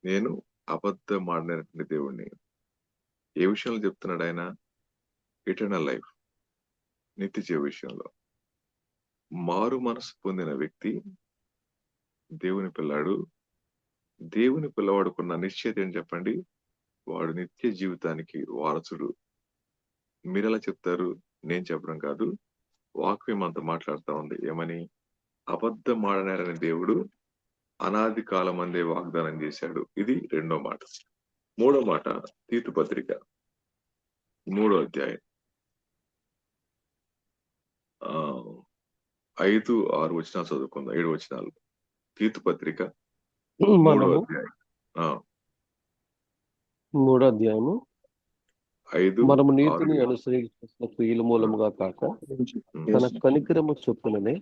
నేను అబద్ధం ఆడినటువంటి దేవుడిని. ఏ విషయంలో చెప్తున్నాడు ఆయన? ఇటర్నల్ లైఫ్, నిత్య జీవ విషయంలో. మారు మనసు పొందిన వ్యక్తి దేవుని పిల్లాడు. దేవుని పిల్లవాడుకున్న నిశ్చయత ఏం చెప్పండి? వాడు నిత్య జీవితానికి వారసుడు. మీరెలా చెప్తారు? నేను చెప్పడం కాదు, వాక్యం అంతా మాట్లాడుతా ఉంది. ఏమని? అబద్ధం ఆడనారని దేవుడు అనాది కాలం అందే వాగ్దానం చేశాడు. ఇది రెండో మాట. మూడో మాట, తీతు పత్రిక 3వ అధ్యాయం 5, 6 వచనాలు చదువుకుందాం. 7 వచనాలు. తీతు పత్రిక 3వ మనము అధ్యాయం 3వ అధ్యాయము 5, మనము 6, నీతిని 7. అనుసరించిన క్రియల మూలముగా కాక తన కనికరము చొప్పుననే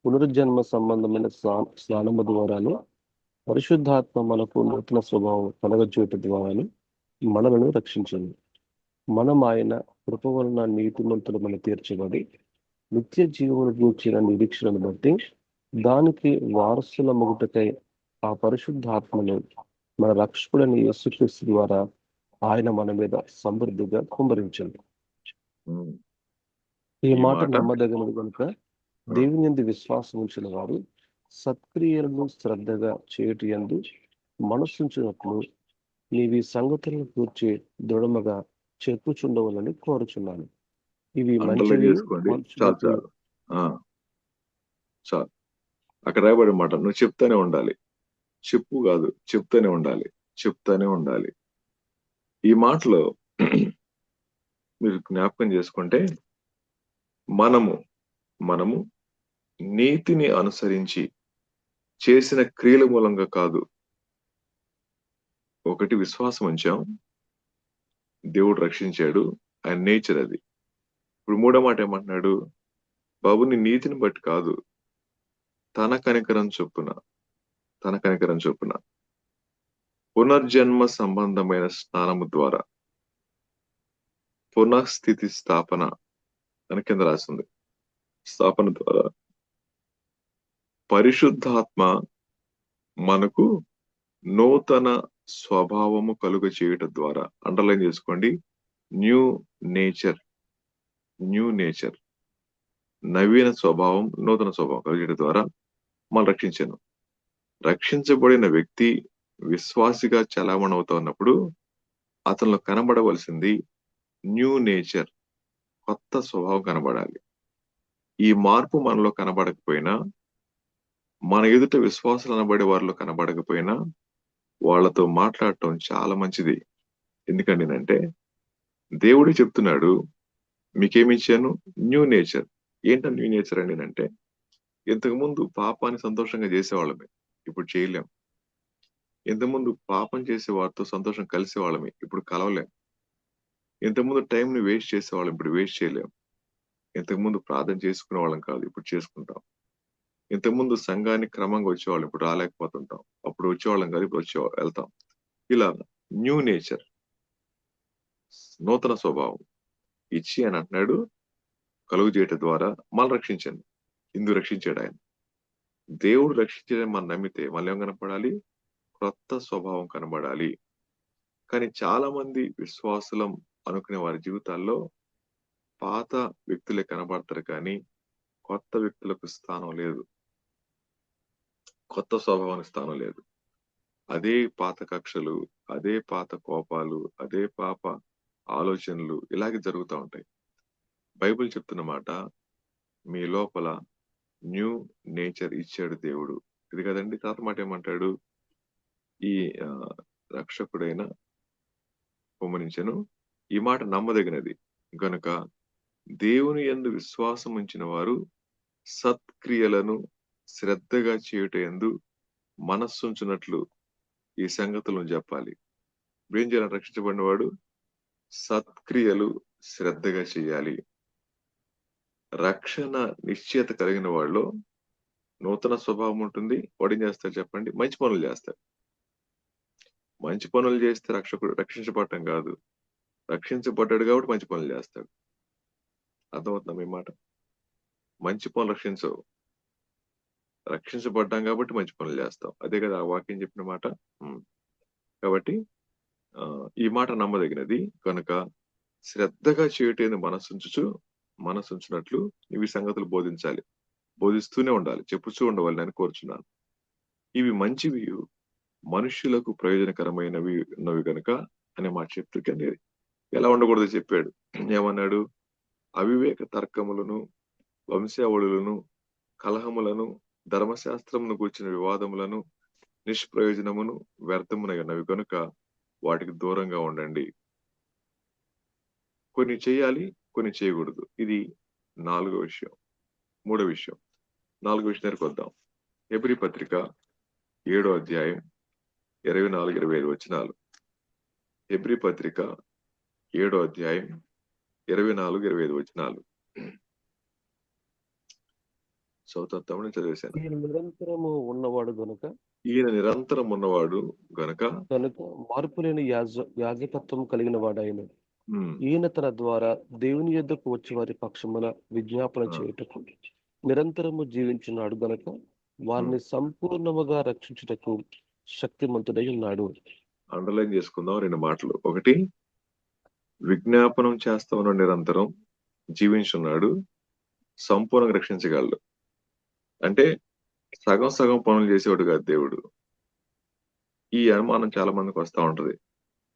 పునరుజ్జన్మ సంబంధమైన స్నానము ద్వారాను పరిశుద్ధాత్మ మనకు నూతన స్వభావం కలగజేయట ద్వారాను మనలను రక్షించింది. మనం ఆయన కృప వలన నీతిమంతులమని తీర్చబడి నిత్య జీవమును గూర్చిన నిరీక్షణను బట్టి దానికి వారసుల మొగుటకై ఆ పరిశుద్ధాత్మను మన రక్షకుడైన యేసుక్రీస్తు ద్వారా ఆయన మన మీద సమృద్ధిగా కుమ్మరించింది. ఈ మాట నమ్మదగినది కనుక దేవుని యందు విశ్వాసం ఉంచిన వారు సత్క్రియలను శ్రద్ధగా చేయటి యందు మనస్సుంచినట్లు నీవి సంగతులను కూర్చి దృఢముగా చెప్పుచుండవాలని కోరుచున్నాను. ఇవి అండర్లైన్ మంచివి, చేసుకోండి. చాలు మనుషులకు చాలు చాలు. అక్కడ రాయబడి మాట, నువ్వు చెప్తానే ఉండాలి. చెప్పు కాదు, చెప్తానే ఉండాలి, చెప్తానే ఉండాలి. ఈ మాటలో మీరు జ్ఞాపకం చేసుకుంటే, మనము నీతిని అనుసరించి చేసిన క్రియల మూలంగా కాదు. ఒకటి విశ్వాసం ఉంచాం, దేవుడు రక్షించాడు, ఆయన నేచర్ అది. ఇప్పుడు మూడో మాట ఏమంటున్నాడు, బాబు నీ నీతిని బట్టి కాదు, తన కనికరం చొప్పున పునర్జన్మ సంబంధమైన స్నానము ద్వారా పునఃస్థితి స్థాపన అని కింద రాసింది. స్థాపన ద్వారా పరిశుద్ధాత్మ మనకు నూతన స్వభావము కలుగ చేయటం ద్వారా, అండర్లైన్ చేసుకోండి, న్యూ నేచర్, నవీన స్వభావం, నూతన స్వభావం కలిగేట ద్వారా మనం రక్షించాను. రక్షించబడిన వ్యక్తి విశ్వాసిగా చలామణి అవుతా ఉన్నప్పుడు అతనిలో కనబడవలసింది న్యూ నేచర్, కొత్త స్వభావం కనబడాలి. ఈ మార్పు మనలో కనబడకపోయినా, మన ఎదుట విశ్వాసాలు అనబడే వారిలో కనబడకపోయినా వాళ్ళతో మాట్లాడటం చాలా మంచిది. ఎందుకంటే దేవుడు చెప్తున్నాడు, మీకేమిచ్చాను? New nature. ఏంటో న్యూ నేచర్ అండి అంటే, ఇంతకుముందు పాపాన్ని సంతోషంగా చేసేవాళ్ళమే, ఇప్పుడు చేయలేం. ఇంతకుముందు పాపం చేసే వారితో సంతోషం కలిసేవాళ్ళమే, ఇప్పుడు కలవలేం. ఇంతకుముందు టైంని వేస్ట్ చేసేవాళ్ళం, ఇప్పుడు వేస్ట్ చేయలేం. ఇంతకుముందు ప్రార్థన చేసుకునే వాళ్ళం కాదు, ఇప్పుడు చేసుకుంటాం. ఇంతకుముందు సంఘానికి క్రమంగా వచ్చేవాళ్ళం, ఇప్పుడు రాలేకపోతుంటాం. అప్పుడు వచ్చేవాళ్ళం కాదు, ఇప్పుడు వెళ్తాం. ఇలా న్యూ నేచర్, నూతన స్వభావం ఇచ్చి అని అంటున్నాడు, కలుగు చేయటం ద్వారా మనం రక్షించండి. ఇందుకు రక్షించాడు ఆయన. దేవుడు రక్షించడం మనం నమ్మితే మళ్ళీ ఏం కనపడాలి? కొత్త స్వభావం కనబడాలి. కానీ చాలా మంది విశ్వాసులం అనుకునే వారి జీవితాల్లో పాత వ్యక్తులే కనబడతారు, కానీ కొత్త వ్యక్తులకు స్థానం లేదు, కొత్త స్వభావానికి స్థానం లేదు. అదే పాత కక్షలు, అదే పాత కోపాలు, అదే పాప ఆలోచనలు ఇలాగే జరుగుతూ ఉంటాయి. బైబిల్ చెప్తున్న మాట, మీ లోపల న్యూ నేచర్ ఇచ్చాడు దేవుడు. ఇది కదండి. తర్వాత మాట ఏమంటాడు, ఈ రక్షకుడైన పొమ్మనించెను, ఈ మాట నమ్మదగినది గనుక దేవుని యందు విశ్వాసం ఉంచిన వారు సత్క్రియలను శ్రద్ధగా చేయుట యందు మనస్సుంచున్నట్లు ఈ సంగతులను చెప్పాలి. ఏం చేయాలి? రక్షించబడిన వాడు సత్క్రియలు శ్రద్ధగా చేయాలి. రక్షణ నిశ్చయత కలిగిన వాళ్ళలో నూతన స్వభావం ఉంటుంది. వాడు ఏం చేస్తాడు చెప్పండి? మంచి పనులు చేస్తాడు. మంచి పనులు చేస్తే రక్షించబడటం కాదు, రక్షించబడ్డాడు కాబట్టి మంచి పనులు చేస్తాడు. అర్థమవుతుందా మీ మాట? మంచి పనులు రక్షించవు, రక్షించబడ్డాం కాబట్టి మంచి పనులు చేస్తాం. అదే కదా ఆ వాక్యం చెప్పిన మాట. కాబట్టి ఈ మాట నమ్మదగినది కనుక శ్రద్ధగా చేయటేందు మనసుంచినట్లు ఇవి సంగతులు బోధించాలి, బోధిస్తూనే ఉండాలి, చెప్పుతూ ఉండవాలి అని కోరుచున్నాను. ఇవి మంచివి, మనుష్యులకు ప్రయోజనకరమైనవి ఉన్నవి కనుక అనే మాట చెప్తూ కానీ ఎలా ఉండకూడదు చెప్పాడు. ఏమన్నాడు? అవివేక తర్కములను, వంశావళులను, కలహములను, ధర్మశాస్త్రమును గూర్చిన వివాదములను, నిష్ప్రయోజనమును, వ్యర్థమునవి కనుక వాటికి దూరంగా ఉండండి. కొన్ని చేయాలి, కొన్ని చేయకూడదు. ఇది 4వ విషయం. 3వ విషయం. 4వ విషయానికి వద్దాం. హెబ్రీ పత్రిక 7వ అధ్యాయం 24-25 వచనాలు. హెబ్రీ పత్రిక 7వ అధ్యాయం 24-25 వచనాలు. చదువుతామని చదివేశాను. ఈయన నిరంతరము ఉన్నవాడు గనుక మార్పులేని యాజకత్వం కలిగిన వాడాయన. ఈయన తన ద్వారా దేవుని యొద్దకు వచ్చి వారి పక్షమున విజ్ఞాపన చేయుటకు నిరంతరము జీవించున్నాడు గనక వారిని సంపూర్ణముగా రక్షించుటకు శక్తిమంతుడై ఉన్నాడు. అండర్లైన్ చేసుకుందాం 2 మాటలు. ఒకటి, విజ్ఞాపనం చేస్తా ఉన్న నిరంతరం జీవించున్నాడు, సంపూర్ణంగా రక్షించగలడు. అంటే సగం సగం పనులు చేసేవాడు కాదు దేవుడు. ఈ అనుమానం చాలా మందికి వస్తా ఉంటది.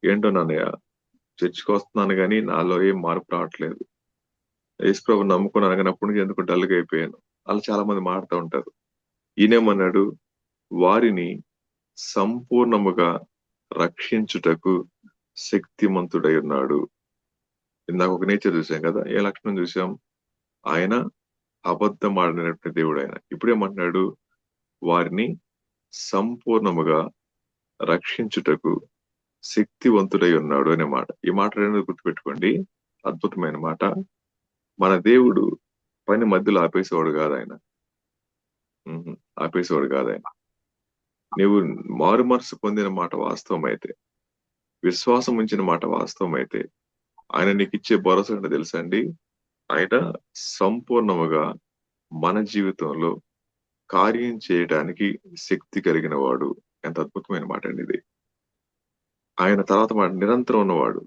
ఏంటో నాన్నయ్య, చర్చికి వస్తున్నాను కానీ నాలో ఏం మార్పు రావట్లేదు, యేసుప్రభు నమ్ముకున్నాను కానీ అప్పటి నుంచి ఎందుకు డల్గా అయిపోయాను, అలా చాలా మంది మాడుతూ ఉంటారు. ఈయనేమన్నాడు, వారిని సంపూర్ణముగా రక్షించుటకు శక్తిమంతుడై ఉన్నాడు. ఇందాక ఒక నేచర్ చూసాం కదా, ఏ లక్షణం చూసాం? ఆయన అబద్ధం ఆడినటువంటి దేవుడు. ఆయన ఇప్పుడేమంటున్నాడు, వారిని సంపూర్ణముగా రక్షించుటకు శక్తివంతుడై ఉన్నాడు అనే మాట. ఈ మాట రెండు గుర్తుపెట్టుకోండి, అద్భుతమైన మాట. మన దేవుడు పని మధ్యలో ఆపేసేవాడు కాదు ఆయన. ఆపేసేవాడు కాదు ఆయన. నీవు మారు మనసు పొందిన మాట వాస్తవం అయితే, విశ్వాసం ఉంచిన మాట వాస్తవం అయితే, ఆయన నీకు ఇచ్చే భరోసా అంటే తెలుసా అండి, ఆయన సంపూర్ణముగా మన జీవితంలో కార్యం చేయడానికి శక్తి కలిగిన వాడు. ఎంత అద్భుతమైన మాట అండి ఇది. ఆయన తర్వాత మాట నిరంతరం ఉన్నవాడు,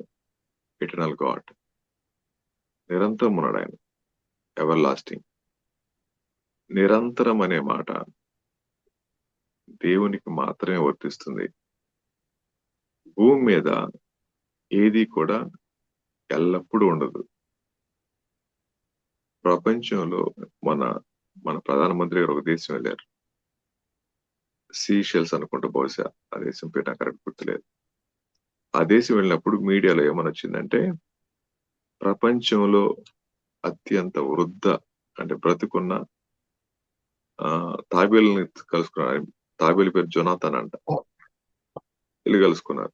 ఎటర్నల్ గాడ్. నిరంతరం ఉన్నాడు ఆయన, ఎవర్ లాస్టింగ్. నిరంతరం అనే మాట దేవునికి మాత్రమే వర్తిస్తుంది. భూమి మీద ఏది కూడా ఎల్లప్పుడూ ఉండదు. ప్రపంచంలో మన ప్రధానమంత్రి గారు ఒక దేశం వెళ్ళారు, సీషెల్స్ అనుకుంటా, బహుశా ఆ దేశం పేరు నాకు కరెక్ట్ గుర్తులేదు. ఆ దేశం వెళ్ళినప్పుడు మీడియాలో ఏమని వచ్చిందంటే, ప్రపంచంలో అత్యంత వృద్ధ అంటే బ్రతుకున్న తాబేలుని కలుసుకున్నారు. తాబేలు పేరు జొనాథన్ అంట. వెళ్ళి కలుసుకున్నారు.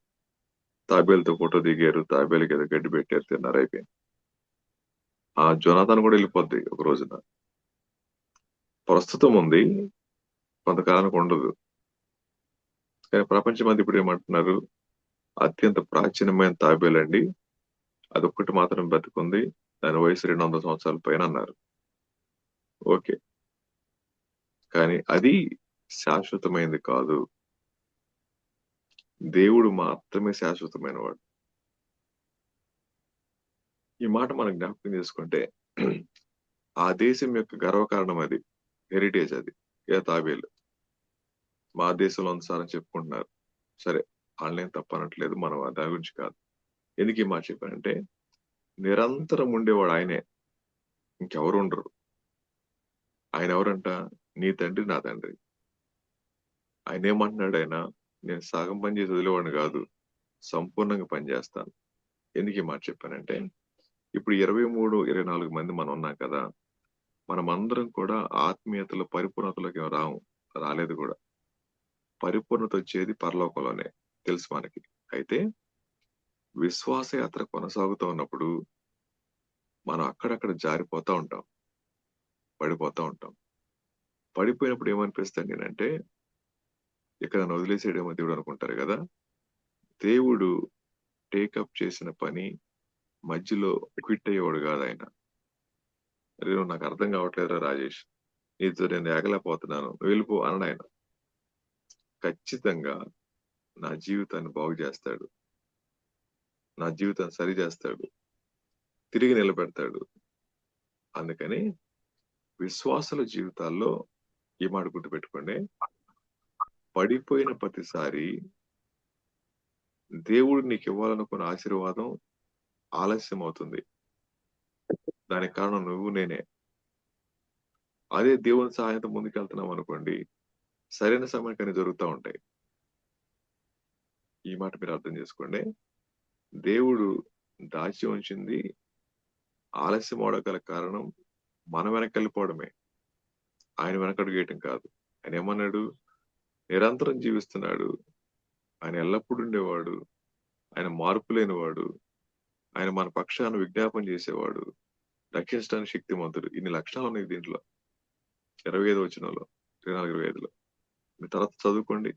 తాబేలుతో ఫోటో దిగారు, తాబేలుకి ఏదో గడ్డి పెట్టారు, తిన్నారు, అయిపోయింది. ఆ జొనాథన్ కూడా వెళ్ళిపోద్ది ఒక రోజున. ప్రస్తుతం ఉంది, కొంతకాలానికి ఉండదు. కానీ ప్రపంచం అంతా ఇప్పుడు ఏమంటున్నారు, అత్యంత ప్రాచీనమైన తాబేలండి, అదొక్కటి మాత్రం బతుకుంది, దాని వయసు 200 సంవత్సరాల పైన అన్నారు. ఓకే, కానీ అది శాశ్వతమైనది కాదు. దేవుడు మాత్రమే శాశ్వతమైన వాడు. ఈ మాట మనం జ్ఞాపకం చేసుకుంటే, ఆ దేశం యొక్క గర్వకారణం అది, హెరిటేజ్ అది, తాబేలు. మా దేశంలో అనుసారం చెప్పుకుంటున్నారు. సరే, వాళ్ళేం తప్పనట్లేదు, మనం దాని గురించి కాదు. ఎందుకు ఈ మాట చెప్పానంటే, నిరంతరం ఉండేవాడు ఆయనే, ఇంకెవరు ఉండరు. ఆయన ఎవరంట, నీ తండ్రి నా తండ్రి. ఆయన ఏమంటున్నాడు, ఆయన నేను సగం పని చేసి వదిలేవాడిని కాదు, సంపూర్ణంగా పనిచేస్తాను. ఎందుకు ఈ మాట చెప్పానంటే, ఇప్పుడు 23-24 మంది మనం ఉన్నాం కదా, మనమందరం కూడా ఆత్మీయతలో పరిపూర్ణతలోకి రాలేదు కూడా. పరిపూర్ణత వచ్చేది పరలోకంలోనే, తెలుసు మనకి. అయితే విశ్వాస యాత్ర కొనసాగుతూ ఉన్నప్పుడు మనం అక్కడక్కడ జారిపోతా ఉంటాం, పడిపోతా ఉంటాం. పడిపోయినప్పుడు ఏమనిపిస్తుంది నేనంటే, ఇక్కడ నన్ను వదిలేసేయడేమో దేవుడు అనుకుంటారు కదా. దేవుడు టేకప్ చేసిన పని మధ్యలో క్విట్ అయ్యేవాడు కాదు ఆయన. అరే, నువ్వు నాకు అర్థం కావట్లేదురా రాజేష్, నీతో నేను ఏగలేకపోతున్నాను, నువ్వు వెళ్ళిపో అనడు ఆయన. ఖచ్చితంగా నా జీవితాన్ని బాగు చేస్తాడు, నా జీవితాన్ని సరి చేస్తాడు, తిరిగి నిలబెడతాడు. అందుకని విశ్వాసుల జీవితాల్లో ఈ మాట గుర్తుపెట్టుకోండి, పడిపోయిన ప్రతిసారి దేవుడు నీకు ఇవ్వాలనుకున్న ఆశీర్వాదం ఆలస్యం అవుతుంది. దానికి కారణం నువ్వు, నేనే. అదే దేవుని సహాయంతో ముందుకెళ్తున్నాం అనుకోండి, సరైన సమయానికి జరుగుతూ ఉంటాయి. ఈ మాట మీరు అర్థం చేసుకోండి. దేవుడు దాచి ఉంచింది ఆలస్యం అవడం గల కారణం మనం వెనకెళ్ళిపోవడమే, ఆయన వెనకడుగేయటం కాదు. ఆయన ఏమన్నాడు, నిరంతరం జీవిస్తున్నాడు, ఆయన ఎల్లప్పుడూ ఉండేవాడు, ఆయన మార్పు లేనివాడు, ఆయన మన పక్షాన విజ్ఞాపన చేసేవాడు, రక్షించడానికి శక్తిమంతుడు. ఇన్ని లక్షణాలు ఉన్నాయి దీంట్లో, 25 వచనంలో, 24-25లో. మీ తర్వాత చదువుకోండి.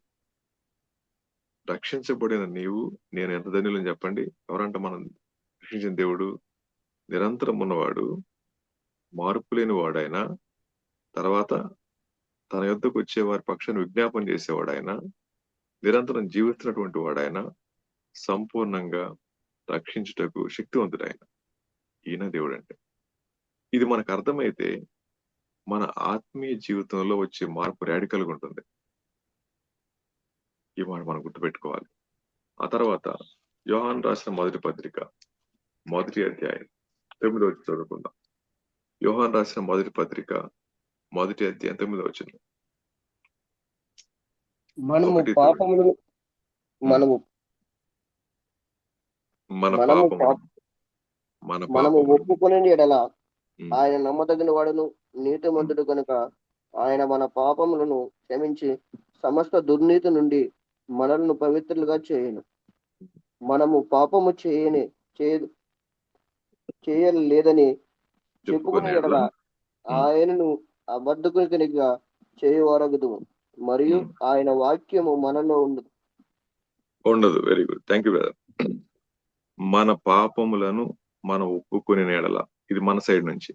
రక్షించబడిన నీవు నేను ఎంత ధన్యులని చెప్పండి. ఎవరంట మనం రక్షించిన దేవుడు? నిరంతరం ఉన్నవాడు, మార్పు లేని వాడాయన, తర్వాత తన యొద్దకు వచ్చే వారి పక్షాన్ని విజ్ఞాపన చేసేవాడు ఆయన, నిరంతరం జీవిస్తున్నటువంటి వాడాయన, సంపూర్ణంగా రక్షించుటకు శక్తివంతుడు ఆయన. ఈయన దేవుడు అంటే. ఇది మనకు అర్థమైతే మన ఆత్మీయ జీవితంలో వచ్చే మార్పు రాడికల్గా ఉంటుంది. ఈ మాట మనం గుర్తుపెట్టుకోవాలి. ఆ తర్వాత యోహాను రాసిన మొదటి పత్రిక 1వ అధ్యాయం 9వ వచనం చదువుకుందాం. యోహాను రాసిన మొదటి పత్రిక 1వ అధ్యాయం 9వ వచనం. మనము 1 పాపములను మనము మన మనము పాపములను పాప- మన మనము పాపములను ఒప్పుకొని ఎడల ఉమ్, ఆయన నమ్మదగిన వాడును నీతిమంతుడు కనుక ఆయన మన పాపములను క్షమించి సమస్త దుర్నీతి నుండి మనలను పవిత్రులుగా చేయను. మనము పాపము చేయలేదని చెప్పుకుని చెప్పుకునే ఎడల ఆయనను అబద్ధకునిగా చేయవరగదు మరియు ఆయన వాక్యము మనలో ఉండదు. Very good, thank you brother. మన పాపములను మనం ఒప్పుకునే నేడల, ఇది మన సైడ్ నుంచి.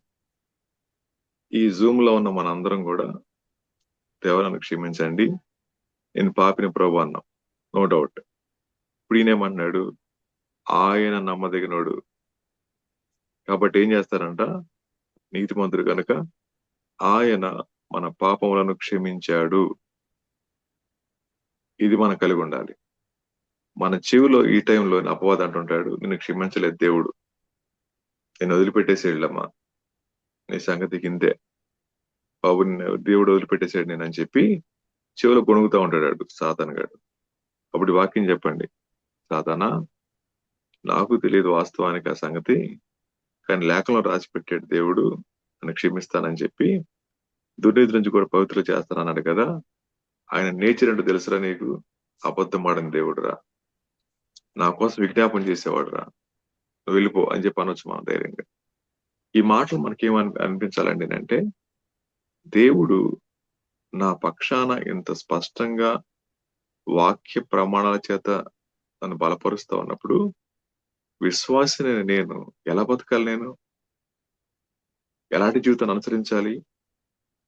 ఈ జూమ్ లో ఉన్న మన అందరం కూడా దేవరాన్ని క్షమించండి, నేను పాపిని ప్రభు అన్నాం, నో డౌట్. ఇప్పుడు ఈయనేమన్నాడు, ఆయన నమ్మదగినోడు కాబట్టి ఏం చేస్తారంట, నీతిమంతుడు కనుక ఆయన మన పాపములను క్షమించాడు. ఇది మనం కలిగి ఉండాలి. మన చెవిలో ఈ టైంలో అపవాదం అంటుంటాడు, నిన్ను క్షమించలేదు దేవుడు, నేను వదిలిపెట్టేసేళ్ళమ్మా, నీ సంగతికి ఇంతే బాబు, దేవుడు వదిలిపెట్టేసాడు నేను అని చెప్పి చెవిలో గొణుగుతా ఉంటాడు సాతాన్ గాడు. అప్పుడు వాక్యం చెప్పండి, సాతానా నాకు తెలియదు వాస్తవానికి ఆ సంగతి, కానీ లేఖలో రాసి పెట్టాడు దేవుడు నన్ను క్షమిస్తానని చెప్పి, దుర్నీతి నుంచి కూడా పవిత్రులు చేస్తానన్నాడు కదా, ఆయన నేచర్ అంటే తెలుసురా నీకు, అబద్ధం ఆడని దేవుడురా, నా కోసం విజ్ఞాపన చేసేవాడురా, నువ్వు వెళ్ళిపో అని చెప్పి అనొచ్చు మనం ధైర్యంగా. ఈ మాటలు మనకేమని అనిపించాలండి అంటే, దేవుడు నా పక్షాన ఇంత స్పష్టంగా వాక్య ప్రమాణాల చేత నన్ను బలపరుస్తా ఉన్నప్పుడు విశ్వాసిని నేను ఎలా బతకాలి, నేను ఎలాంటి జీవితాన్ని అనుసరించాలి,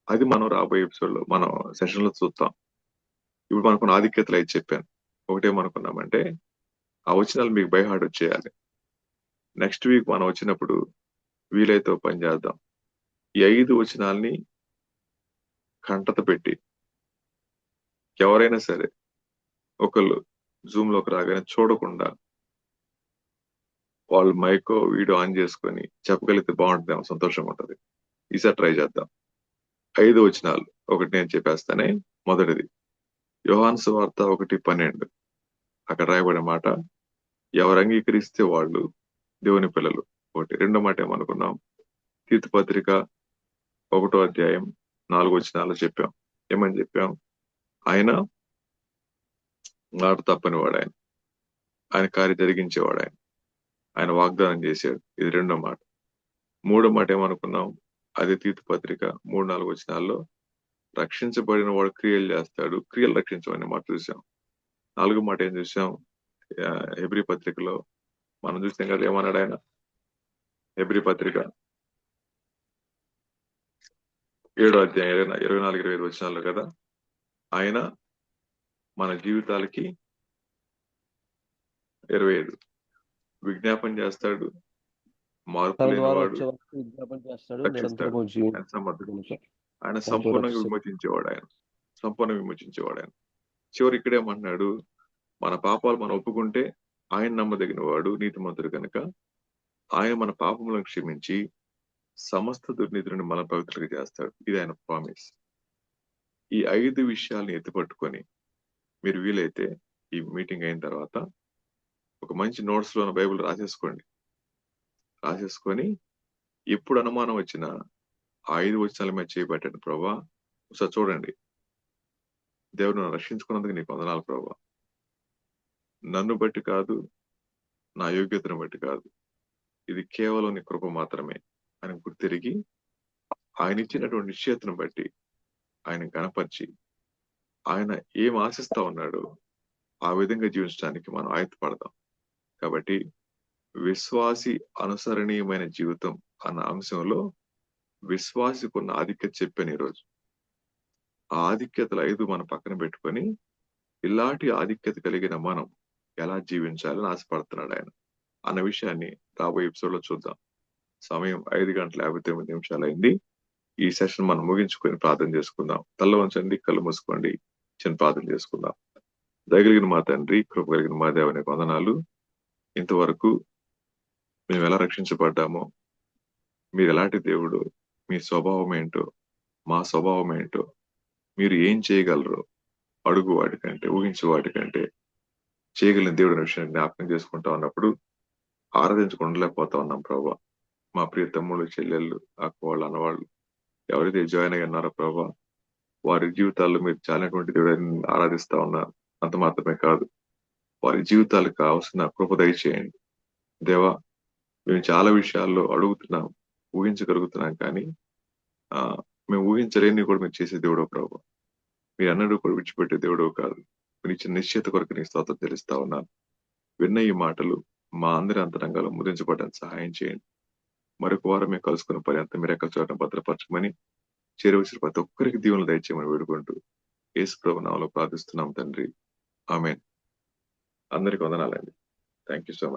అది మనం రాబోయే ఎపిసోడ్ లో మనం సెషన్ లో చూద్దాం. ఇప్పుడు మనకున్న ఆధిక్యతలు అయితే చెప్పాను. ఒకటేమనుకున్నామంటే, ఆ వచనాలు మీకు బై హార్ట్ వచ్చేయాలి. నెక్స్ట్ వీక్ మనం వచ్చినప్పుడు వీలైతే ఓ పని చేద్దాం, ఈ 5 వచనాల్ని కంటత పెట్టి ఎవరైనా సరే ఒకళ్ళు జూమ్ లోకి రాగానే చూడకుండా వాళ్ళు మైకో వీడియో ఆన్ చేసుకొని చెప్పగలిగితే బాగుంటుందేమో, సంతోషంగా ఉంటది. ఈసారి ట్రై చేద్దాం. 5 వచనాలు ఒకటి నేను చెప్పేస్తానే. మొదటిది యోహాను సువార్త 1:12, అక్కడ రాయబడే మాట, ఎవరు అంగీకరిస్తే వాళ్ళు దేవుని పిల్లలు. ఒకటి. రెండో మాట ఏమనుకున్నాం, తీతు పత్రిక 1వ అధ్యాయం 4 వచనాలు చెప్పాం. ఏమని చెప్పాం, ఆయన మాట తప్పని వాడు, ఆయన కార్యం జరిగించేవాడు, ఆయన వాగ్దానం చేశాడు. ఇది రెండో మాట. మూడో మాట ఏమనుకున్నాం, అదే తీతు పత్రిక 3-4 వచనాల్లో రక్షించబడిన వాడు క్రియలు చేస్తాడు, క్రియలు రక్షించమని మాట చూసాం. 4 మాట ఏం చూసాం, హెబ్రీ పత్రికలో మనం చూసాం కదా, ఏమన్నాడు ఆయన, హెబ్రీ పత్రిక 7వ అధ్యాయం 24-25 వచనాల్లో కదా, ఆయన మన జీవితాలకి 25 విజ్ఞాపన చేస్తాడు, మార్పు తన ద్వారా లేనివాడు, వచ్చే వరకు విజ్ఞాపన చేస్తాడు, రక్షిస్తాడు, నిరంతరము జీవితం. ఆయన సమర్థుడు, ఆయన సంపూర్ణంగా విమోచించేవాడు, ఆయన సంపూర్ణంగా విమోచించేవాడు. ఆయన చివరి ఇక్కడేమన్నాడు, మన పాపాలు మనం ఒప్పుకుంటే ఆయన నమ్మదగిన వాడు నీతిమంతుడు కనుక ఆయన మన పాపములను క్షమించి సమస్త దుర్నీతిని మన పవిత్రులుగా చేస్తాడు. ఇది ఆయన ప్రామిస్. ఈ 5 విషయాలను ఎత్తిపట్టుకొని మీరు వీలైతే ఈ మీటింగ్ అయిన తర్వాత ఒక మంచి నోట్స్ లో బైబిల్ రాసేసుకొని ఎప్పుడు అనుమానం వచ్చినా ఆ 5 వచనాల మీద చేయబట్టాడు, ప్రభా ఒకసారి చూడండి, దేవుడు నన్ను రక్షించుకున్నందుకు నీకు వందనాలు ప్రభా, నన్ను బట్టి కాదు, నా యోగ్యతను బట్టి కాదు, ఇది కేవలం నీ కృప మాత్రమే అని గుర్తిరిగి ఆయన ఇచ్చినటువంటి నిశ్చయతను బట్టి ఆయన గణపరిచి ఆయన ఏం ఆశిస్తా ఉన్నాడో ఆ విధంగా జీవించడానికి మనం ఆయత్తపడదాం. కాబట్టి విశ్వాసి అనుసరణీయమైన జీవితం అన్న అంశంలో విశ్వాసికున్న ఆధిక్యత చెప్పాను ఈరోజు. ఆ ఆధిక్యతలు 5 మనం పక్కన పెట్టుకొని ఇలాంటి ఆధిక్యత కలిగిన మనం ఎలా జీవించాలని ఆశపడుతున్నాడు ఆయన అన్న విషయాన్ని రాబోయే ఎపిసోడ్ లో చూద్దాం. సమయం 5:59 అయింది. ఈ సెషన్ మనం ముగించుకొని ప్రార్థన చేసుకుందాం. తల్ల వంచండి, కళ్ళు మూసుకోండి, చిన్న ప్రార్థన చేసుకుందాం. దయగలిగిన మా తండ్రి, కృప కలిగిన మా దేవుని వందనాలు. ఇంతవరకు మేము ఎలా రక్షించబడ్డామో, మీరు ఎలాంటి దేవుడు, మీ స్వభావం ఏంటో, మా స్వభావం ఏంటో, మీరు ఏం చేయగలరో అడుగు వాటికంటే, ఊహించే వాటికంటే చేయగలిగిన దేవుడు అనే విషయాన్ని జ్ఞాపకం చేసుకుంటా ఉన్నప్పుడు ఆరాధించకుండలేకపోతా ఉన్నాం ప్రభా. మా ప్రియ తమ్ముళ్ళు, చెల్లెళ్ళు, అక్క వాళ్ళు, అన్నవాళ్ళు ఎవరైతే జాయిన్ అయ్యి ఉన్నారో ప్రభా, వారి జీవితాల్లో మీరు చాలినటువంటి దేవుడిని ఆరాధిస్తా ఉన్నారు. అంత మాత్రమే కాదు, వారి జీవితాలకు కావాల్సిన కృప దయచేయండి దేవా. మేము చాలా విషయాల్లో అడుగుతున్నాం, ఊహించగలుగుతున్నాం, కానీ ఆ మేము ఊహించలేని కూడా మీరు చేసే దేవుడో ప్రభా. మీరు అన్నడు కూడా విడిచిపెట్టే దేవుడో కాదు. మీరు ఇచ్చిన నిశ్చయిత కొరకు నీ స్తోత్రం తెలుస్తా ఉన్నాను. విన్న ఈ మాటలు మా అందరి అంతరంగాలు ముదించబడడానికి సహాయం చేయండి. మరొక వారం మేము కలుసుకున్న పర్యంతం మీరు ఎక్కడ చోట భద్రపరచమని, చేరవచ్చిన ప్రతి ఒక్కరికి దీవెనలు దయచేయమని వేడుకుంటూ యేసు ప్రభు నామములో ప్రార్థిస్తున్నాం తండ్రి. ఆమేన్. అందరికి వందనాలండి. Thank you so much.